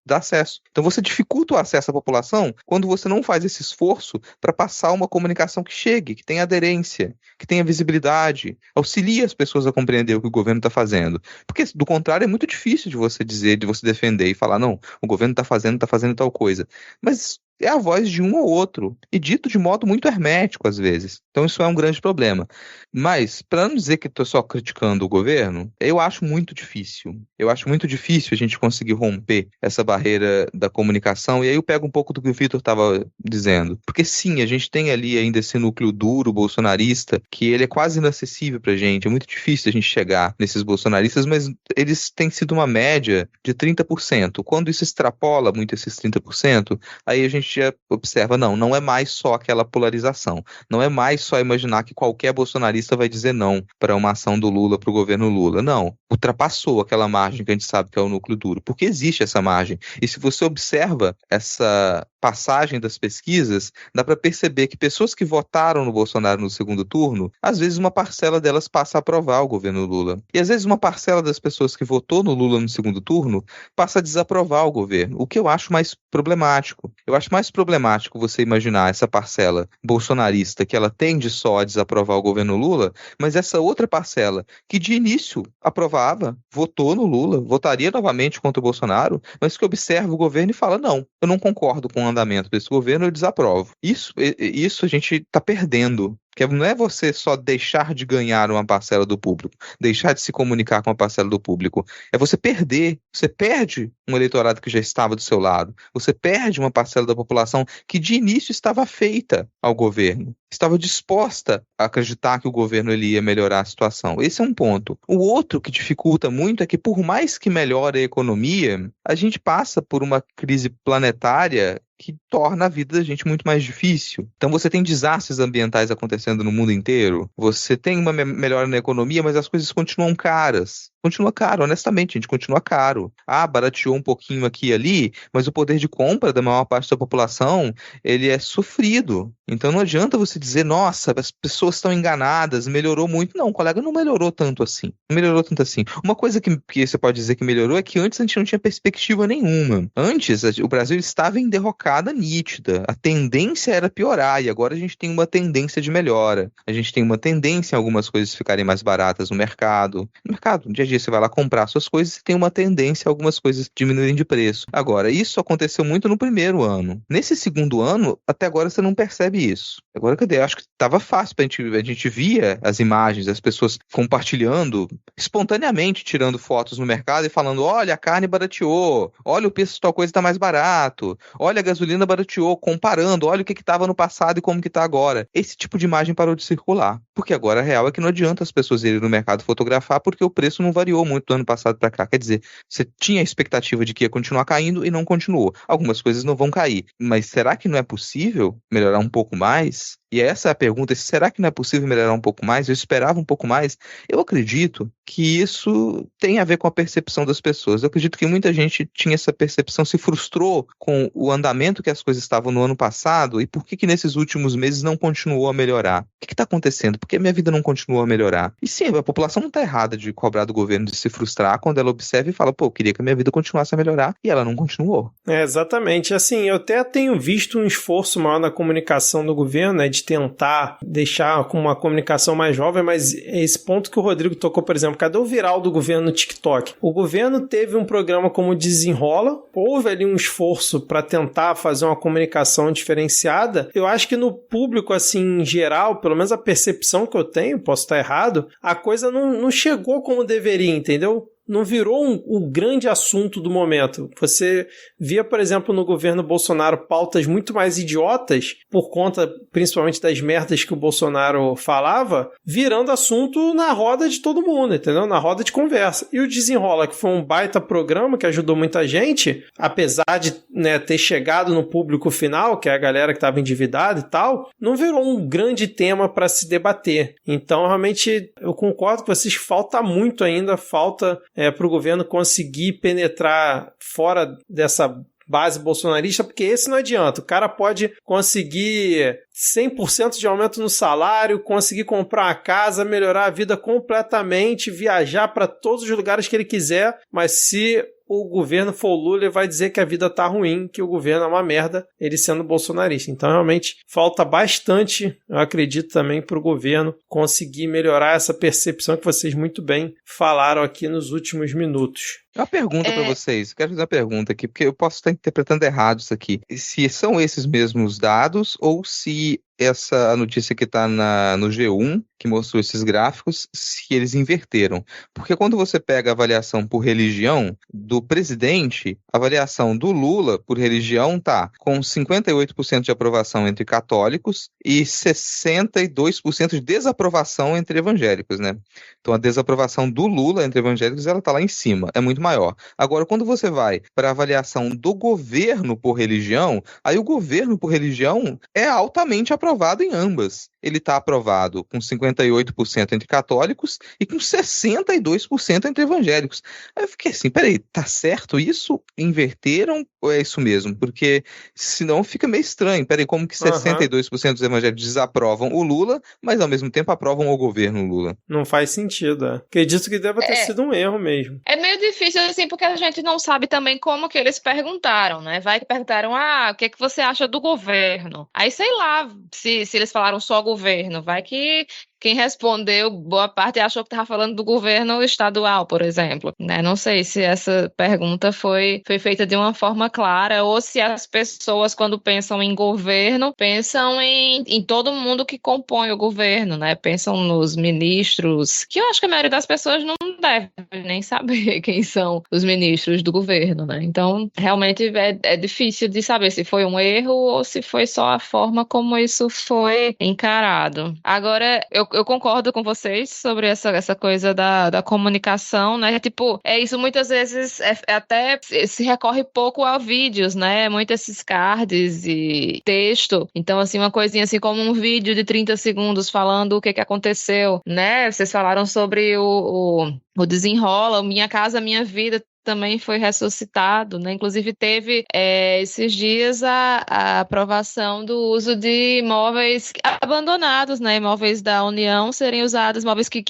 Então você dificulta o acesso à população quando você não faz esse esforço para passar uma comunicação que chegue, que tenha aderência, que tenha visibilidade, auxilia as pessoas a compreender o que o governo está fazendo. Porque, do contrário, é muito difícil de você dizer, de você defender e falar, não, o governo está fazendo tal coisa. Mas é a voz de um ou outro, e dito de modo muito hermético, às vezes. Então isso é um grande problema. Mas, para não dizer que estou só criticando o governo, eu acho muito difícil. Eu acho muito difícil a gente conseguir romper essa barreira da comunicação, e aí eu pego um pouco do que o Vitor estava dizendo. Porque sim, a gente tem ali ainda esse núcleo duro bolsonarista, que ele é quase inacessível pra gente, é muito difícil a gente chegar nesses bolsonaristas, mas eles têm sido uma média de 30%. Quando isso extrapola muito esses 30%, aí a gente já observa, não é mais só aquela polarização, não é mais só imaginar que qualquer bolsonarista vai dizer não para uma ação do Lula, para o governo Lula, não, ultrapassou aquela margem que a gente sabe que é o núcleo duro, porque existe essa margem, e se você observa essa passagem das pesquisas, dá para perceber que pessoas que votaram no Bolsonaro no segundo turno, às vezes uma parcela delas passa a aprovar o governo Lula, e às vezes uma parcela das pessoas que votou no Lula no segundo turno passa a desaprovar o governo, o que eu acho mais problemático. Eu acho mais problemático você imaginar essa parcela bolsonarista que ela tende só a desaprovar o governo Lula, mas essa outra parcela que de início aprovava, votou no Lula, votaria novamente contra o Bolsonaro, mas que observa o governo e fala, não, eu não concordo com o andamento desse governo, eu desaprovo. Isso a gente está perdendo. Que não é você só deixar de ganhar uma parcela do público, deixar de se comunicar com a parcela do público. É você perder. Você perde um eleitorado que já estava do seu lado. Você perde uma parcela da população que de início estava afeita ao governo. Estava disposta a acreditar que o governo ele ia melhorar a situação. Esse é um ponto. O outro que dificulta muito é que, por mais que melhore a economia, a gente passa por uma crise planetária que torna a vida da gente muito mais difícil. Então você tem desastres ambientais acontecendo no mundo inteiro, você tem uma melhora na economia, mas as coisas continuam caras. Continua caro, honestamente, gente, continua caro. Barateou um pouquinho aqui e ali, mas o poder de compra da maior parte da população, ele é sofrido. Então não adianta você dizer, nossa, as pessoas estão enganadas, melhorou muito. Não, colega, não melhorou tanto assim. Não melhorou tanto assim. Uma coisa que você pode dizer que melhorou é que antes a gente não tinha perspectiva nenhuma. Antes, o Brasil estava em derrocada nítida. A tendência era piorar, e agora a gente tem uma tendência de melhora. A gente tem uma tendência em algumas coisas ficarem mais baratas no mercado. No mercado, um dia a dia você vai lá comprar suas coisas e tem uma tendência a algumas coisas diminuírem de preço. Agora, isso aconteceu muito no primeiro ano. Nesse segundo ano, até agora você não percebe isso. Agora, cadê? Acho que estava fácil a gente via as imagens, as pessoas compartilhando, espontaneamente tirando fotos no mercado e falando, olha, a carne barateou, olha, o preço de tal coisa está mais barato, olha, a gasolina barateou, comparando, olha o que estava no passado e como que está agora. Esse tipo de imagem parou de circular. Porque agora a real é que não adianta as pessoas irem no mercado fotografar porque o preço não variou muito do ano passado para cá. Quer dizer, você tinha a expectativa de que ia continuar caindo e não continuou. Algumas coisas não vão cair. Mas será que não é possível melhorar um pouco mais? E essa é a pergunta, será que não é possível melhorar um pouco mais? Eu esperava um pouco mais. Eu acredito que isso tem a ver com a percepção das pessoas. Eu acredito que muita gente tinha essa percepção, se frustrou com o andamento que as coisas estavam no ano passado e por que nesses últimos meses não continuou a melhorar. O que está acontecendo? Por que a minha vida não continuou a melhorar? E sim, a população não está errada de cobrar do governo de se frustrar quando ela observa e fala, pô, eu queria que a minha vida continuasse a melhorar e ela não continuou. Exatamente. Assim, eu até tenho visto um esforço maior na comunicação do governo, né, de tentar deixar com uma comunicação mais jovem, mas esse ponto que o Rodrigo tocou, por exemplo, cadê o viral do governo no TikTok? O governo teve um programa como Desenrola, houve ali um esforço para tentar fazer uma comunicação diferenciada. Eu acho que no público, assim, em geral, pelo menos a percepção que eu tenho, posso estar errado, a coisa não chegou como deveria, entendeu? Não virou o grande assunto do momento. Você via, por exemplo, no governo Bolsonaro pautas muito mais idiotas, por conta principalmente das merdas que o Bolsonaro falava, virando assunto na roda de todo mundo, entendeu? Na roda de conversa. E o Desenrola, que foi um baita programa que ajudou muita gente, apesar de, né, ter chegado no público final, que é a galera que estava endividada e tal, não virou um grande tema para se debater. Então, realmente, eu concordo com vocês, falta muito ainda, falta para o governo conseguir penetrar fora dessa base bolsonarista, porque esse não adianta. O cara pode conseguir 100% de aumento no salário, conseguir comprar uma casa, melhorar a vida completamente, viajar para todos os lugares que ele quiser, mas se o governo for o Lula, ele vai dizer que a vida tá ruim, que o governo é uma merda, ele sendo bolsonarista. Então, realmente, falta bastante, eu acredito também, para o governo conseguir melhorar essa percepção que vocês muito bem falaram aqui nos últimos minutos. Uma pergunta para vocês, quero fazer uma pergunta aqui, porque eu posso estar interpretando errado isso aqui. Se são esses mesmos dados ou se essa notícia que está no G1, que mostrou esses gráficos, se eles inverteram. Porque quando você pega a avaliação por religião do presidente, a avaliação do Lula por religião tá com 58% de aprovação entre católicos e 62% de desaprovação entre evangélicos, né? Então a desaprovação do Lula entre evangélicos, ela tá lá em cima, é muito maior. Agora, quando você vai para a avaliação do governo por religião, aí o governo por religião é altamente aprovado em ambas. Ele está aprovado com 58% entre católicos e com 62% entre evangélicos. Aí eu fiquei assim, peraí, tá certo isso? Inverteram ou é isso mesmo? Porque senão fica meio estranho. Peraí, como que 62% dos evangélicos desaprovam o Lula, mas ao mesmo tempo aprovam o governo Lula? Não faz sentido, Acredito que deve ter sido um erro mesmo. É meio difícil, assim, porque a gente não sabe também como que eles perguntaram, né? Vai que perguntaram, o que é que você acha do governo? Aí, sei lá, se eles falaram só governo, vai que quem respondeu, boa parte achou que estava falando do governo estadual, por exemplo, né? Não sei se essa pergunta foi feita de uma forma clara ou se as pessoas, quando pensam em governo, pensam em todo mundo que compõe o governo, né? Pensam nos ministros, que eu acho que a maioria das pessoas não deve nem saber quem são os ministros do governo, né? Então, realmente é difícil de saber se foi um erro ou se foi só a forma como isso foi encarado. Agora, eu concordo com vocês sobre essa coisa da comunicação, né? Tipo, isso muitas vezes até se recorre pouco a vídeos, né? Muito esses cards e texto. Então, assim, uma coisinha assim como um vídeo de 30 segundos falando o que aconteceu, né? Vocês falaram sobre o desenrola, Minha Casa Minha Vida também foi ressuscitado, né? Inclusive teve esses dias a aprovação do uso de imóveis abandonados, né? Imóveis da União serem usados, imóveis que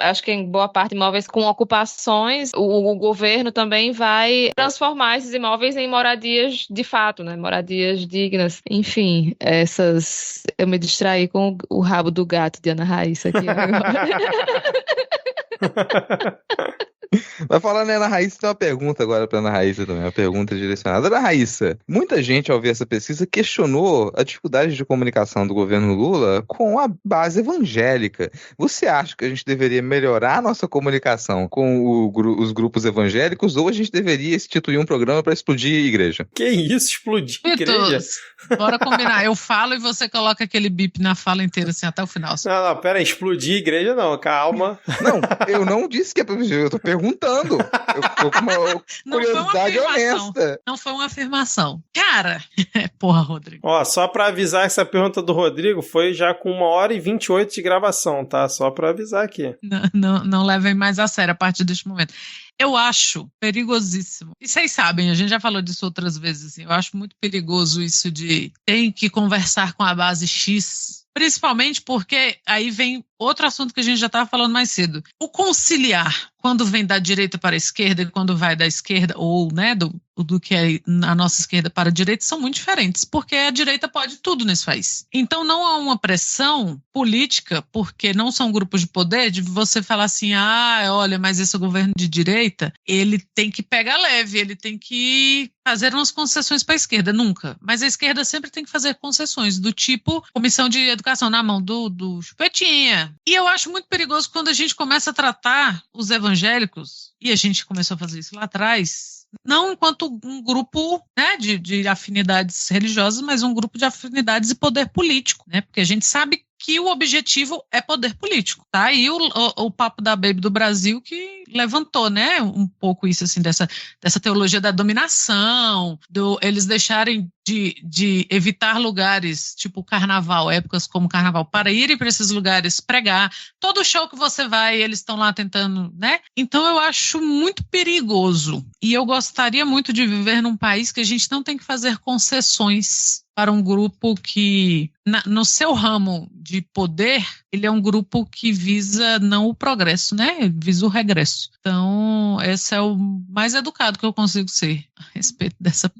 acho que em boa parte imóveis com ocupações. O governo também vai transformar esses imóveis em moradias de fato, né? Moradias dignas. Enfim, eu me distraí com o rabo do gato de Ana Raíssa aqui agora. Vai falar, né, Ana Raíssa, tem uma pergunta agora para Ana Raíssa também, uma pergunta direcionada. Ana Raíssa, muita gente, ao ver essa pesquisa, questionou a dificuldade de comunicação do governo Lula com a base evangélica. Você acha que a gente deveria melhorar a nossa comunicação com os grupos evangélicos ou a gente deveria instituir um programa para explodir a igreja? Que isso, explodir a igreja? Bora combinar, eu falo e você coloca aquele bip na fala inteira, assim, até o final. Não, pera aí, explodir a igreja não, calma. Não, eu não disse que é pra eu tô perguntando. Eu tô com uma curiosidade honesta. Não foi uma afirmação. Cara, porra, Rodrigo. Ó, só pra avisar, essa pergunta do Rodrigo foi já com 1h28 de gravação, tá? Só pra avisar aqui. Não levem mais a sério a partir deste momento. Eu acho perigosíssimo. E vocês sabem, a gente já falou disso outras vezes, assim, eu acho muito perigoso isso de tem que conversar com a base X, principalmente porque aí vem outro assunto que a gente já estava falando mais cedo. O conciliar, quando vem da direita para a esquerda e quando vai da esquerda, ou né, do que é a nossa esquerda para a direita, são muito diferentes, porque a direita pode tudo nesse país. Então não há uma pressão política, porque não são grupos de poder, de você falar assim, olha, mas esse governo de direita, ele tem que pegar leve, ele tem que fazer umas concessões para a esquerda, nunca. Mas a esquerda sempre tem que fazer concessões, do tipo comissão de educação na mão do Chupetinha. E eu acho muito perigoso quando a gente começa a tratar os evangélicos, e a gente começou a fazer isso lá atrás, não enquanto um grupo, né, de afinidades religiosas, mas um grupo de afinidades e poder político, né? Porque a gente sabe que o objetivo é poder político, tá? Aí o papo da Baby do Brasil que levantou, né, um pouco isso, assim, dessa teologia da dominação, eles deixarem de evitar lugares, tipo carnaval, épocas como carnaval, para irem para esses lugares pregar. Todo show que você vai, eles estão lá tentando, né? Então eu acho muito perigoso. E eu gostaria muito de viver num país que a gente não tem que fazer concessões para um grupo que, no seu ramo de poder, ele é um grupo que visa não o progresso, né? Visa o regresso. Então, esse é o mais educado que eu consigo ser a respeito dessa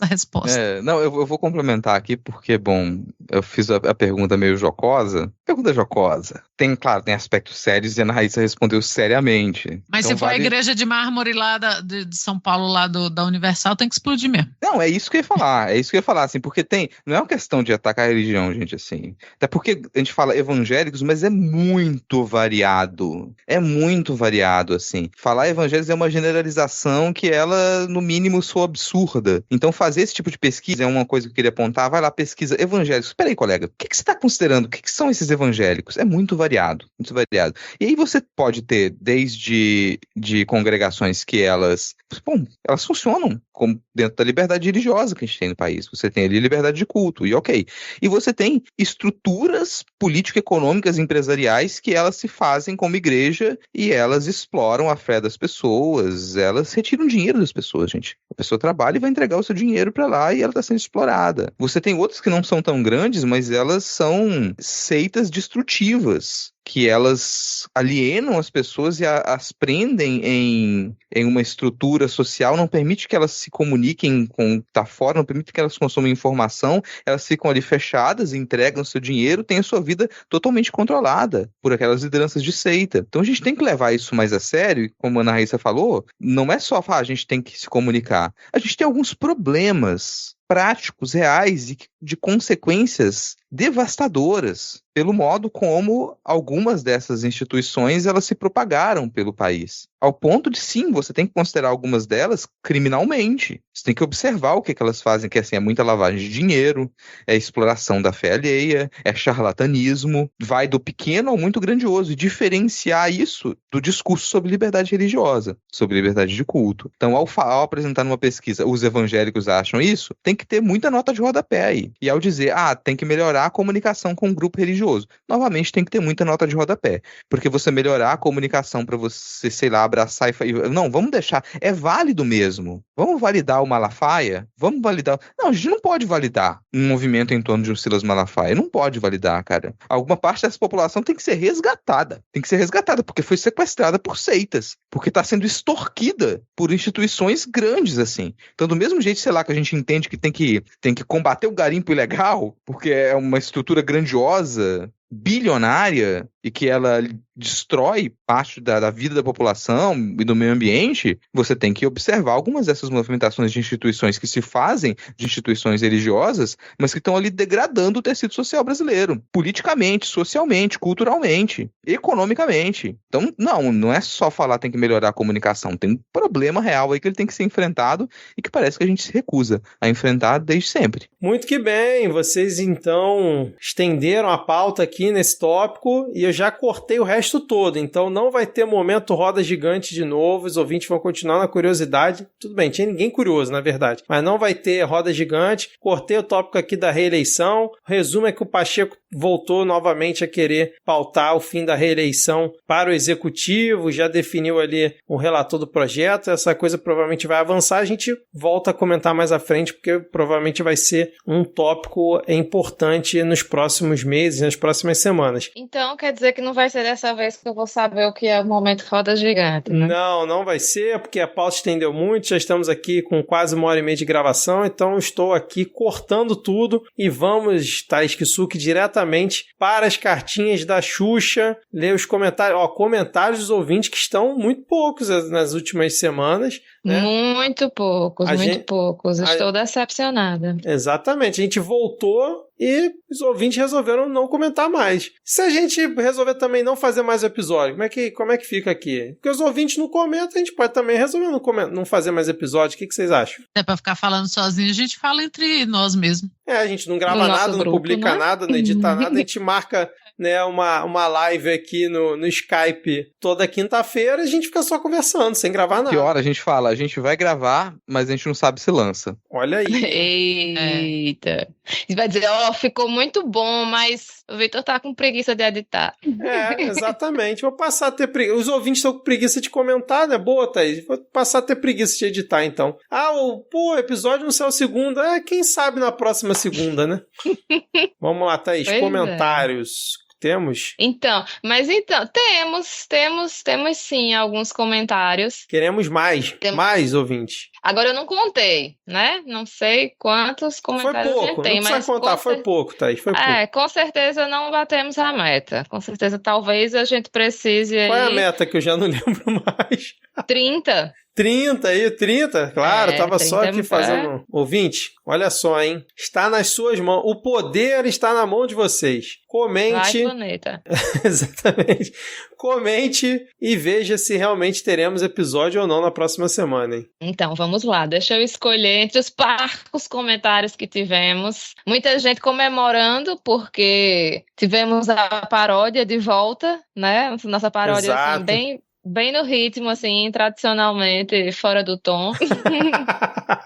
resposta. Não, eu vou complementar aqui porque, bom, eu fiz a pergunta meio jocosa. Pergunta jocosa. Claro, tem aspectos sérios e a Ana Raíssa respondeu seriamente. Mas então, se for a igreja de mármore lá de São Paulo, lá da Universal, tem que explodir mesmo. Não, é isso que eu ia falar, assim, porque não é uma questão de atacar a religião, gente, assim. Até porque a gente fala evangélicos, mas é muito variado. É muito variado, assim. Falar evangélicos é uma generalização que ela, no mínimo, soa absurda. Então, fazer esse tipo de pesquisa é uma coisa que eu queria apontar. Vai lá, pesquisa evangélicos. Espera aí, colega, o que você está considerando? O que são esses evangélicos? É muito variado, muito variado. E aí você pode ter, desde de congregações que elas funcionam como dentro da liberdade religiosa que a gente tem no país. Você tem ali liberdade de culto, e ok. E você tem estruturas político-econômicas empresariais que elas se fazem como igreja e elas exploram a fé das pessoas, elas retiram dinheiro das pessoas, gente. A pessoa trabalha e vai entregar o seu dinheiro para lá e ela está sendo explorada. Você tem outras que não são tão grandes, mas elas são seitas destrutivas. que elas alienam as pessoas e as prendem em uma estrutura social, não permite que elas se comuniquem com o que está fora, não permite que elas consumam informação, elas ficam ali fechadas, entregam seu dinheiro, têm a sua vida totalmente controlada por aquelas lideranças de seita. Então a gente tem que levar isso mais a sério, e como a Ana Raíssa falou, não é só falar, a gente tem que se comunicar. A gente tem alguns problemas práticos, reais e de consequências devastadoras pelo modo como algumas dessas instituições elas se propagaram pelo país. Ao ponto de, sim, você tem que considerar algumas delas criminalmente. Você tem que observar o que elas fazem, que assim, é muita lavagem de dinheiro, é exploração da fé alheia, é charlatanismo, vai do pequeno ao muito grandioso, e diferenciar isso do discurso sobre liberdade religiosa, sobre liberdade de culto. Então, ao apresentar numa pesquisa, os evangélicos acham isso, tem que ter muita nota de rodapé aí. E ao dizer, tem que melhorar a comunicação com o grupo religioso, novamente tem que ter muita nota de rodapé. Porque você melhorar a comunicação para você, sei lá, abraçar e... Não, vamos deixar. É válido mesmo. Vamos validar o Malafaia? Vamos validar... Não, a gente não pode validar um movimento em torno de um Silas Malafaia. Não pode validar, cara. Alguma parte dessa população tem que ser resgatada. Tem que ser resgatada, porque foi sequestrada por seitas. Porque está sendo extorquida por instituições grandes, assim. Então, do mesmo jeito, sei lá, que a gente entende que tem que combater o garimpo ilegal, porque é uma estrutura grandiosa, bilionária, e que ela destrói parte da vida da população e do meio ambiente, você tem que observar algumas dessas movimentações de instituições que se fazem de instituições religiosas, mas que estão ali degradando o tecido social brasileiro, politicamente, socialmente, culturalmente, economicamente. Então, não é só falar tem que melhorar a comunicação, tem um problema real aí que ele tem que ser enfrentado e que parece que a gente se recusa a enfrentar desde sempre. Muito que bem, vocês então estenderam a pauta aqui nesse tópico e eu já cortei o resto todo, então não vai ter momento roda gigante de novo, os ouvintes vão continuar na curiosidade. Tudo bem, tinha ninguém curioso, na verdade, mas não vai ter roda gigante. Cortei o tópico aqui da reeleição. O resumo é que o Pacheco voltou novamente a querer pautar o fim da reeleição para o executivo, já definiu ali o relator do projeto, essa coisa provavelmente vai avançar, a gente volta a comentar mais à frente, porque provavelmente vai ser um tópico importante nos próximos meses, nas próximas semanas. Então quer dizer que não vai ser dessa vez que eu vou saber o que é o momento roda gigante, né? Não vai ser, porque a pauta estendeu muito, já estamos aqui com quase 1h30 de gravação, então estou aqui cortando tudo e vamos, Thaís Kisuki, diretamente para as cartinhas da Xuxa, ler os comentários, comentários dos ouvintes que estão muito poucos nas últimas semanas, né? Muito poucos. Estou decepcionada. Exatamente, a gente voltou e os ouvintes resolveram não comentar mais. Se a gente resolver também não fazer mais episódio, como é que fica aqui? Porque os ouvintes não comentam, a gente pode também resolver não fazer mais episódio. O que vocês acham? É pra ficar falando sozinho, a gente fala entre nós mesmos. A gente não grava nada, não publica nada, não edita nada, a gente marca, né, uma live aqui no Skype toda quinta-feira e a gente fica só conversando, sem gravar nada. Que hora a gente fala? A gente vai gravar, mas a gente não sabe se lança. Olha aí. Eita. Você vai dizer, ficou muito bom, mas o Vitor tá com preguiça de editar. Exatamente. Vou passar a ter preguiça. Os ouvintes estão com preguiça de comentar, né? Boa, Thaís. Vou passar a ter preguiça de editar, então. O episódio não saiu segunda. Quem sabe na próxima segunda, né? Vamos lá, Thaís. Pois comentários. Temos? Temos sim alguns comentários. Queremos mais. Mais, ouvintes. Agora eu não contei, né? Não sei quantos comentários foi pouco, tem, não precisa contar, foi pouco, Thaís, foi pouco. Com certeza não batemos a meta. Com certeza, talvez a gente precise aí... Qual é a meta que eu já não lembro mais? 30. 30, claro, tava 30 só aqui fazendo... Ouvinte, olha só, hein? Está nas suas mãos. O poder está na mão de vocês. Comente... Vai, planeta. Exatamente. Comente e veja se realmente teremos episódio ou não na próxima semana, hein? Então, vamos lá. Deixa eu escolher entre os parcos comentários que tivemos. Muita gente comemorando porque tivemos a paródia de volta, né? Nossa paródia assim, bem no ritmo, assim, tradicionalmente, fora do tom.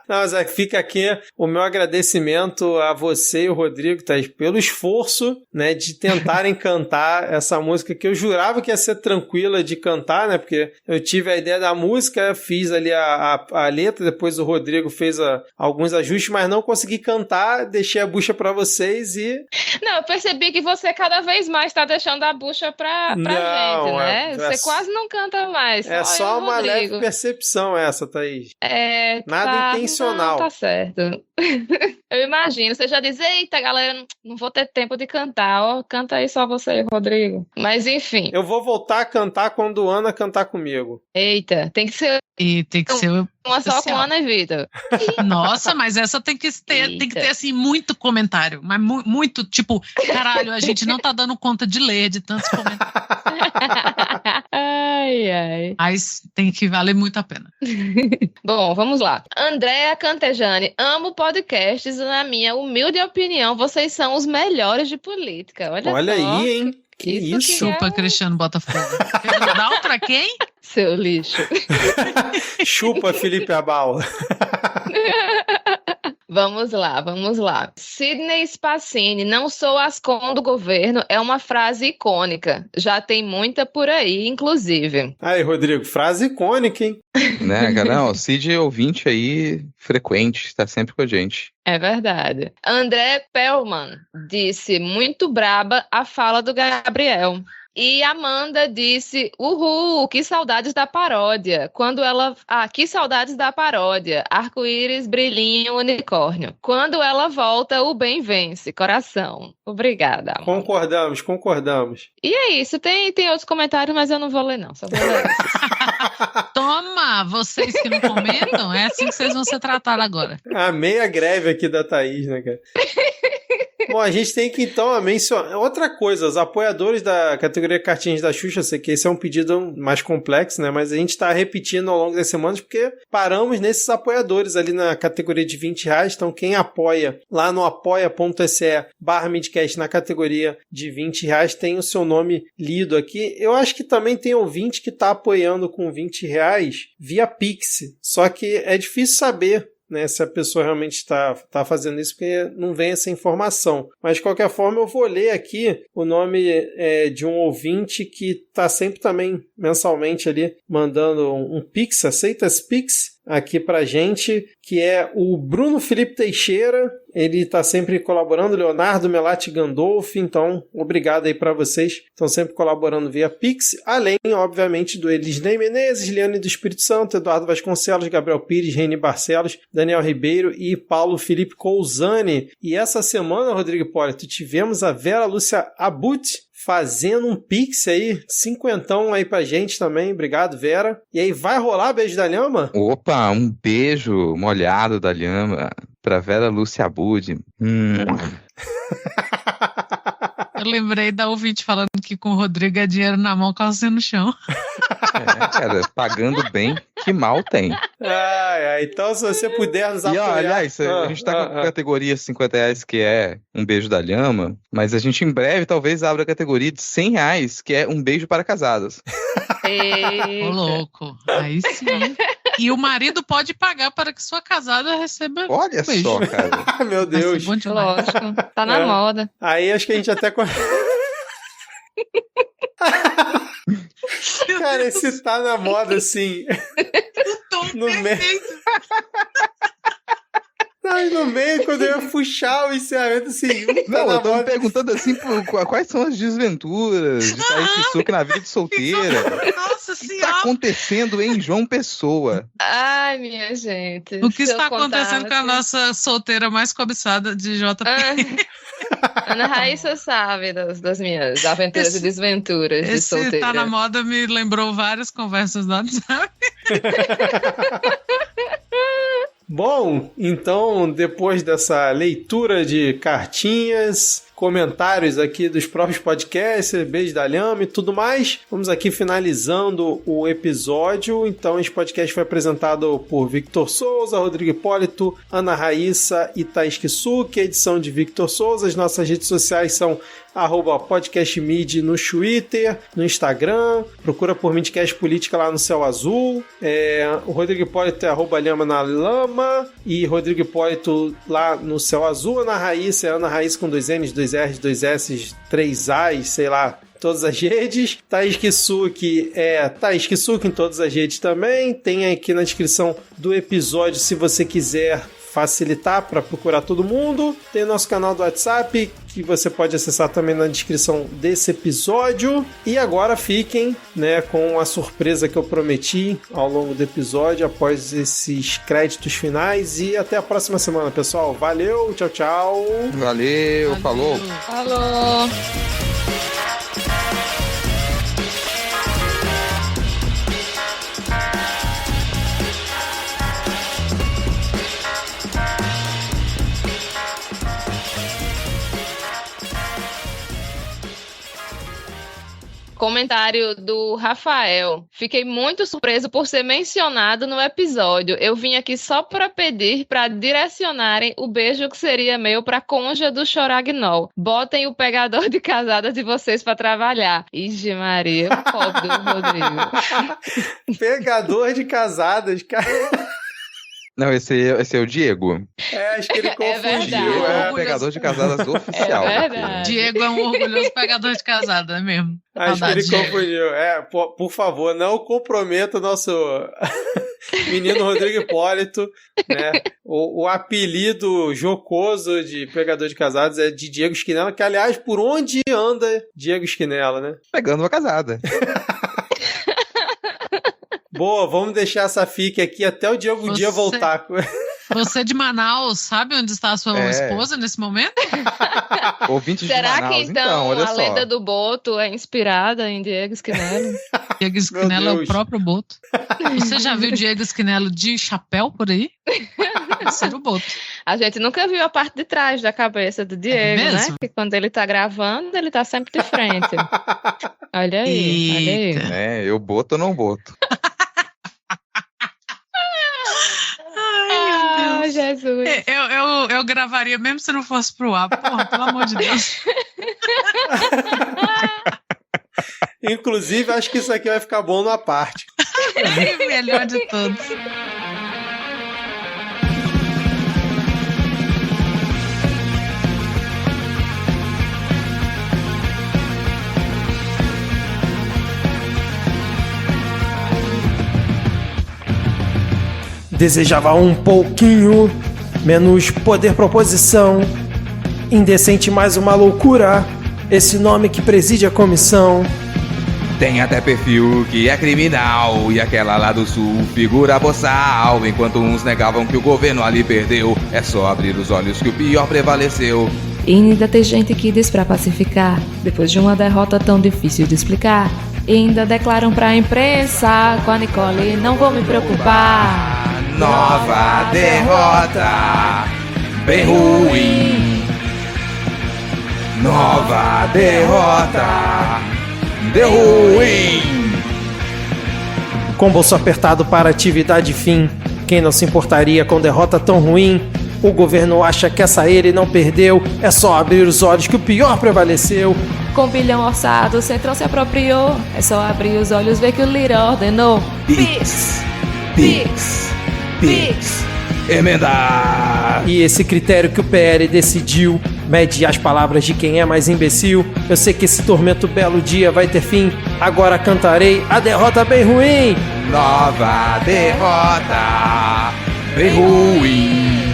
Não, mas fica aqui o meu agradecimento a você e o Rodrigo, Thaís, pelo esforço, né, de tentarem cantar essa música que eu jurava que ia ser tranquila de cantar, né, porque eu tive a ideia da música, fiz ali a letra, depois o Rodrigo fez alguns ajustes, mas não consegui cantar, deixei a bucha pra vocês e... Não, eu percebi que você cada vez mais tá deixando a bucha pra gente, né? Você quase não canta mais. É só uma leve percepção essa, Thaís. Nada intencional. Não, tá certo. Eu imagino. Você já diz, eita, galera, não vou ter tempo de cantar. Ó, canta aí só você, Rodrigo. Mas, enfim. Eu vou voltar a cantar quando Ana cantar comigo. Eita, tem que ser... E tem que ser uma só com Ana e Vitor. Nossa, mas essa tem que ter assim, muito comentário. Mas muito, tipo, caralho, a gente não tá dando conta de ler de tantos comentários. Ai. Mas tem que valer muito a pena. Bom, vamos lá. Andréa Cantejani, amo podcasts. Na minha humilde opinião, vocês são os melhores de política. Olha só. Aí, hein? Que isso? Chupa, Cristiano Botafogo. Dá pra quem? Seu lixo. Chupa, Felipe Abal. Vamos lá. Sidney Spassini, não sou ascom do governo, é uma frase icônica. Já tem muita por aí, inclusive. Aí, Rodrigo, frase icônica, hein? Né, cara? Não, o Cid é ouvinte aí frequente, tá sempre com a gente. É verdade. André Pellman disse, muito braba a fala do Gabriel. E Amanda disse, uhul, que saudades da paródia. Que saudades da paródia. Arco-íris, brilhinho, unicórnio. Quando ela volta, o bem vence. Coração. Obrigada, Amanda. Concordamos. E é isso. Tem outros comentários, mas eu não vou ler, não. Só vou ler esses. Toma, vocês que não comentam, é assim que vocês vão ser tratados agora. Amei a greve aqui da Thaís, né, cara? Bom, a gente tem que então mencionar outra coisa, os apoiadores da categoria Cartinhas da Xuxa, eu sei que esse é um pedido mais complexo, né, mas a gente está repetindo ao longo das semanas porque paramos nesses apoiadores ali na categoria de R$20, então quem apoia lá no apoia.se/midcast na categoria de R$20 tem o seu nome lido aqui. Eu acho que também tem ouvinte que está apoiando com R$20 via Pix, só que é difícil saber, né, se a pessoa realmente está fazendo isso, porque não vem essa informação. Mas, de qualquer forma, eu vou ler aqui o nome de um ouvinte que está sempre também, mensalmente ali, mandando um Pix, aceita esse Pix aqui pra gente, que é o Bruno Felipe Teixeira. Ele está sempre colaborando, Leonardo Melati Gandolfi, então obrigado aí para vocês, estão sempre colaborando via Pix, além, obviamente, do Elisnei Menezes, Liane do Espírito Santo, Eduardo Vasconcelos, Gabriel Pires, Reni Barcelos, Daniel Ribeiro e Paulo Felipe Cousani. E essa semana, Rodrigo Hipólito, tivemos a Vera Lúcia Abut fazendo um Pix aí, 50 aí pra gente também, obrigado, Vera. E aí, vai rolar beijo da Lhama? Opa, um beijo molhado da Lhama pra Vera Lúcia Abud. Eu lembrei da ouvinte falando que com o Rodrigo é dinheiro na mão, calcinha no chão. Cara, pagando bem, que mal tem. Então se você puder nos apoiar... aliás, a gente tá com a categoria R$50, que é um beijo da Lhama, mas a gente em breve talvez abra a categoria de R$100, que é um beijo para casadas. Ô, louco, aí sim. E o marido pode pagar para que sua casada receba Olha um beijo. Só, cara. Meu Deus. Lógico, tá na moda. Aí acho que a gente até... Cara, esse tá na moda, assim. No meio. Aí no meio, quando eu ia puxar o encerramento, assim. Não, eu tô me perguntando assim, quais são as desventuras de Thaís Kisuke na vida de solteira. Nossa O que senhora! tá acontecendo em João Pessoa? Ai, minha gente. O que está acontecendo com a nossa solteira mais cobiçada de JP? Ana Raíssa sabe das minhas aventuras e desventuras de solteira. Esse tá na moda me lembrou várias conversas do WhatsApp. Bom, então, depois dessa leitura de cartinhas, comentários aqui dos próprios podcasts, beijo da Lhama e tudo mais. Vamos aqui finalizando o episódio. Então, esse podcast foi apresentado por Victor Souza, Rodrigo Hipólito, Ana Raíssa e Thaís Kisuki, edição de Victor Souza. As nossas redes sociais são @podcastmid no Twitter, no Instagram, procura por Midcast Política lá no Céu Azul, o Rodrigo Hipólito é @Lhama na Lama e Rodrigo Hipólito lá no Céu Azul. Ana Raíssa é Ana Raíssa com 2 N's, 2 R's, 2 S's, 3 A's, sei lá, todas as redes. Thaís Kisuki é Thaís Kisuki em todas as redes também. Tem aqui na descrição do episódio se você quiser facilitar para procurar todo mundo. Tem nosso canal do WhatsApp que você pode acessar também na descrição desse episódio. E agora fiquem, né, com a surpresa que eu prometi ao longo do episódio após esses créditos finais e até a próxima semana, pessoal. Valeu, tchau, tchau. Valeu. Falou. Falou. Comentário do Rafael. Fiquei muito surpreso por ser mencionado no episódio. Eu vim aqui só para pedir para direcionarem o beijo que seria meu para a cônjuge do Choragnol. Botem o pegador de casadas de vocês para trabalhar. Ixi Maria, o pobre do Rodrigo. Pegador de casadas, cara. Não, esse é o Diego. Acho que ele confundiu. É o pegador de casadas oficial. É verdade. Diego é um orgulhoso pegador de casada, é mesmo. Acho que ele confundiu. Por favor, não comprometa o nosso menino Rodrigo Hipólito, né? O apelido jocoso de pegador de casadas é de Diego Esquinela, que, aliás, por onde anda Diego Esquinela, né? Pegando uma casada. Boa, vamos deixar essa fique aqui até o Diego um dia voltar. Você de Manaus, sabe onde está a sua esposa nesse momento? Ouvinte de Será Manaus, que então olha a só. lenda do Boto é inspirada em Diego Esquinelo? Diego Esquinelo é o próprio Boto. Você já viu Diego Esquinelo de chapéu por aí? Pode ser o Boto. A gente nunca viu a parte de trás da cabeça do Diego, né? Que quando ele tá gravando, ele tá sempre de frente. Olha aí, olha aí. Eu boto ou não boto? Ai, Jesus. Eu gravaria mesmo se não fosse pro ar. Porra, pelo amor de Deus. Inclusive, acho que isso aqui vai ficar bom na parte. Melhor de todos. Desejava um pouquinho menos poder proposição, indecente mais uma loucura, esse nome que preside a comissão. Tem até perfil que é criminal, e aquela lá do sul figura boçal. Enquanto uns negavam que o governo ali perdeu, é só abrir os olhos que o pior prevaleceu. E ainda tem gente que diz pra pacificar, depois de uma derrota tão difícil de explicar. E ainda declaram pra imprensa, com a Nicole não vou me preocupar. Nova derrota, bem ruim. Nova derrota, deu ruim. Com bolso apertado para atividade fim, quem não se importaria com derrota tão ruim? O governo acha que essa ele não perdeu, é só abrir os olhos que o pior prevaleceu. Com bilhão orçado, o Centrão se apropriou, é só abrir os olhos ver que o Lira ordenou. Pix, Pix, Pix, emendar. E esse critério que o PL decidiu mede as palavras de quem é mais imbecil. Eu sei que esse tormento belo dia vai ter fim. Agora cantarei a derrota bem ruim. Nova derrota, bem ruim.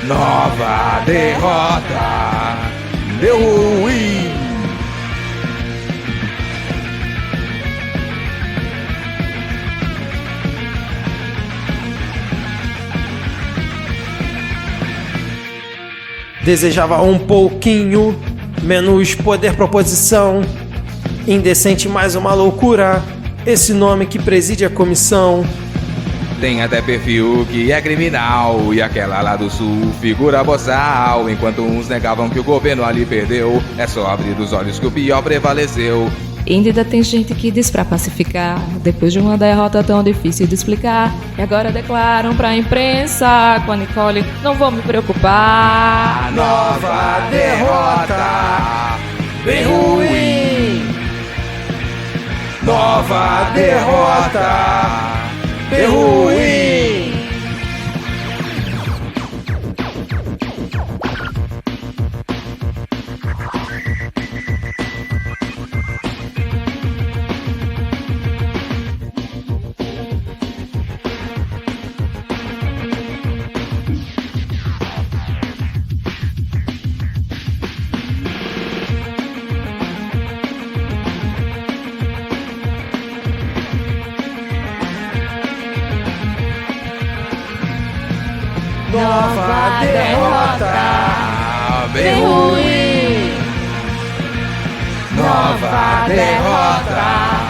Nova derrota, deu ruim. Desejava um pouquinho menos poder proposição, indecente mais uma loucura, esse nome que preside a comissão. tem até perfil que é criminal. E aquela lá do sul, figura boçal. Enquanto uns negavam que o governo ali perdeu, é só abrir os olhos que o pior prevaleceu. E ainda tem gente que diz pra pacificar, depois de uma derrota tão difícil de explicar, e agora declaram pra imprensa, com a Nicole, não vou me preocupar. Nova derrota, bem ruim. Nova derrota, bem ruim. Nova derrota, bem ruim. nova derrota.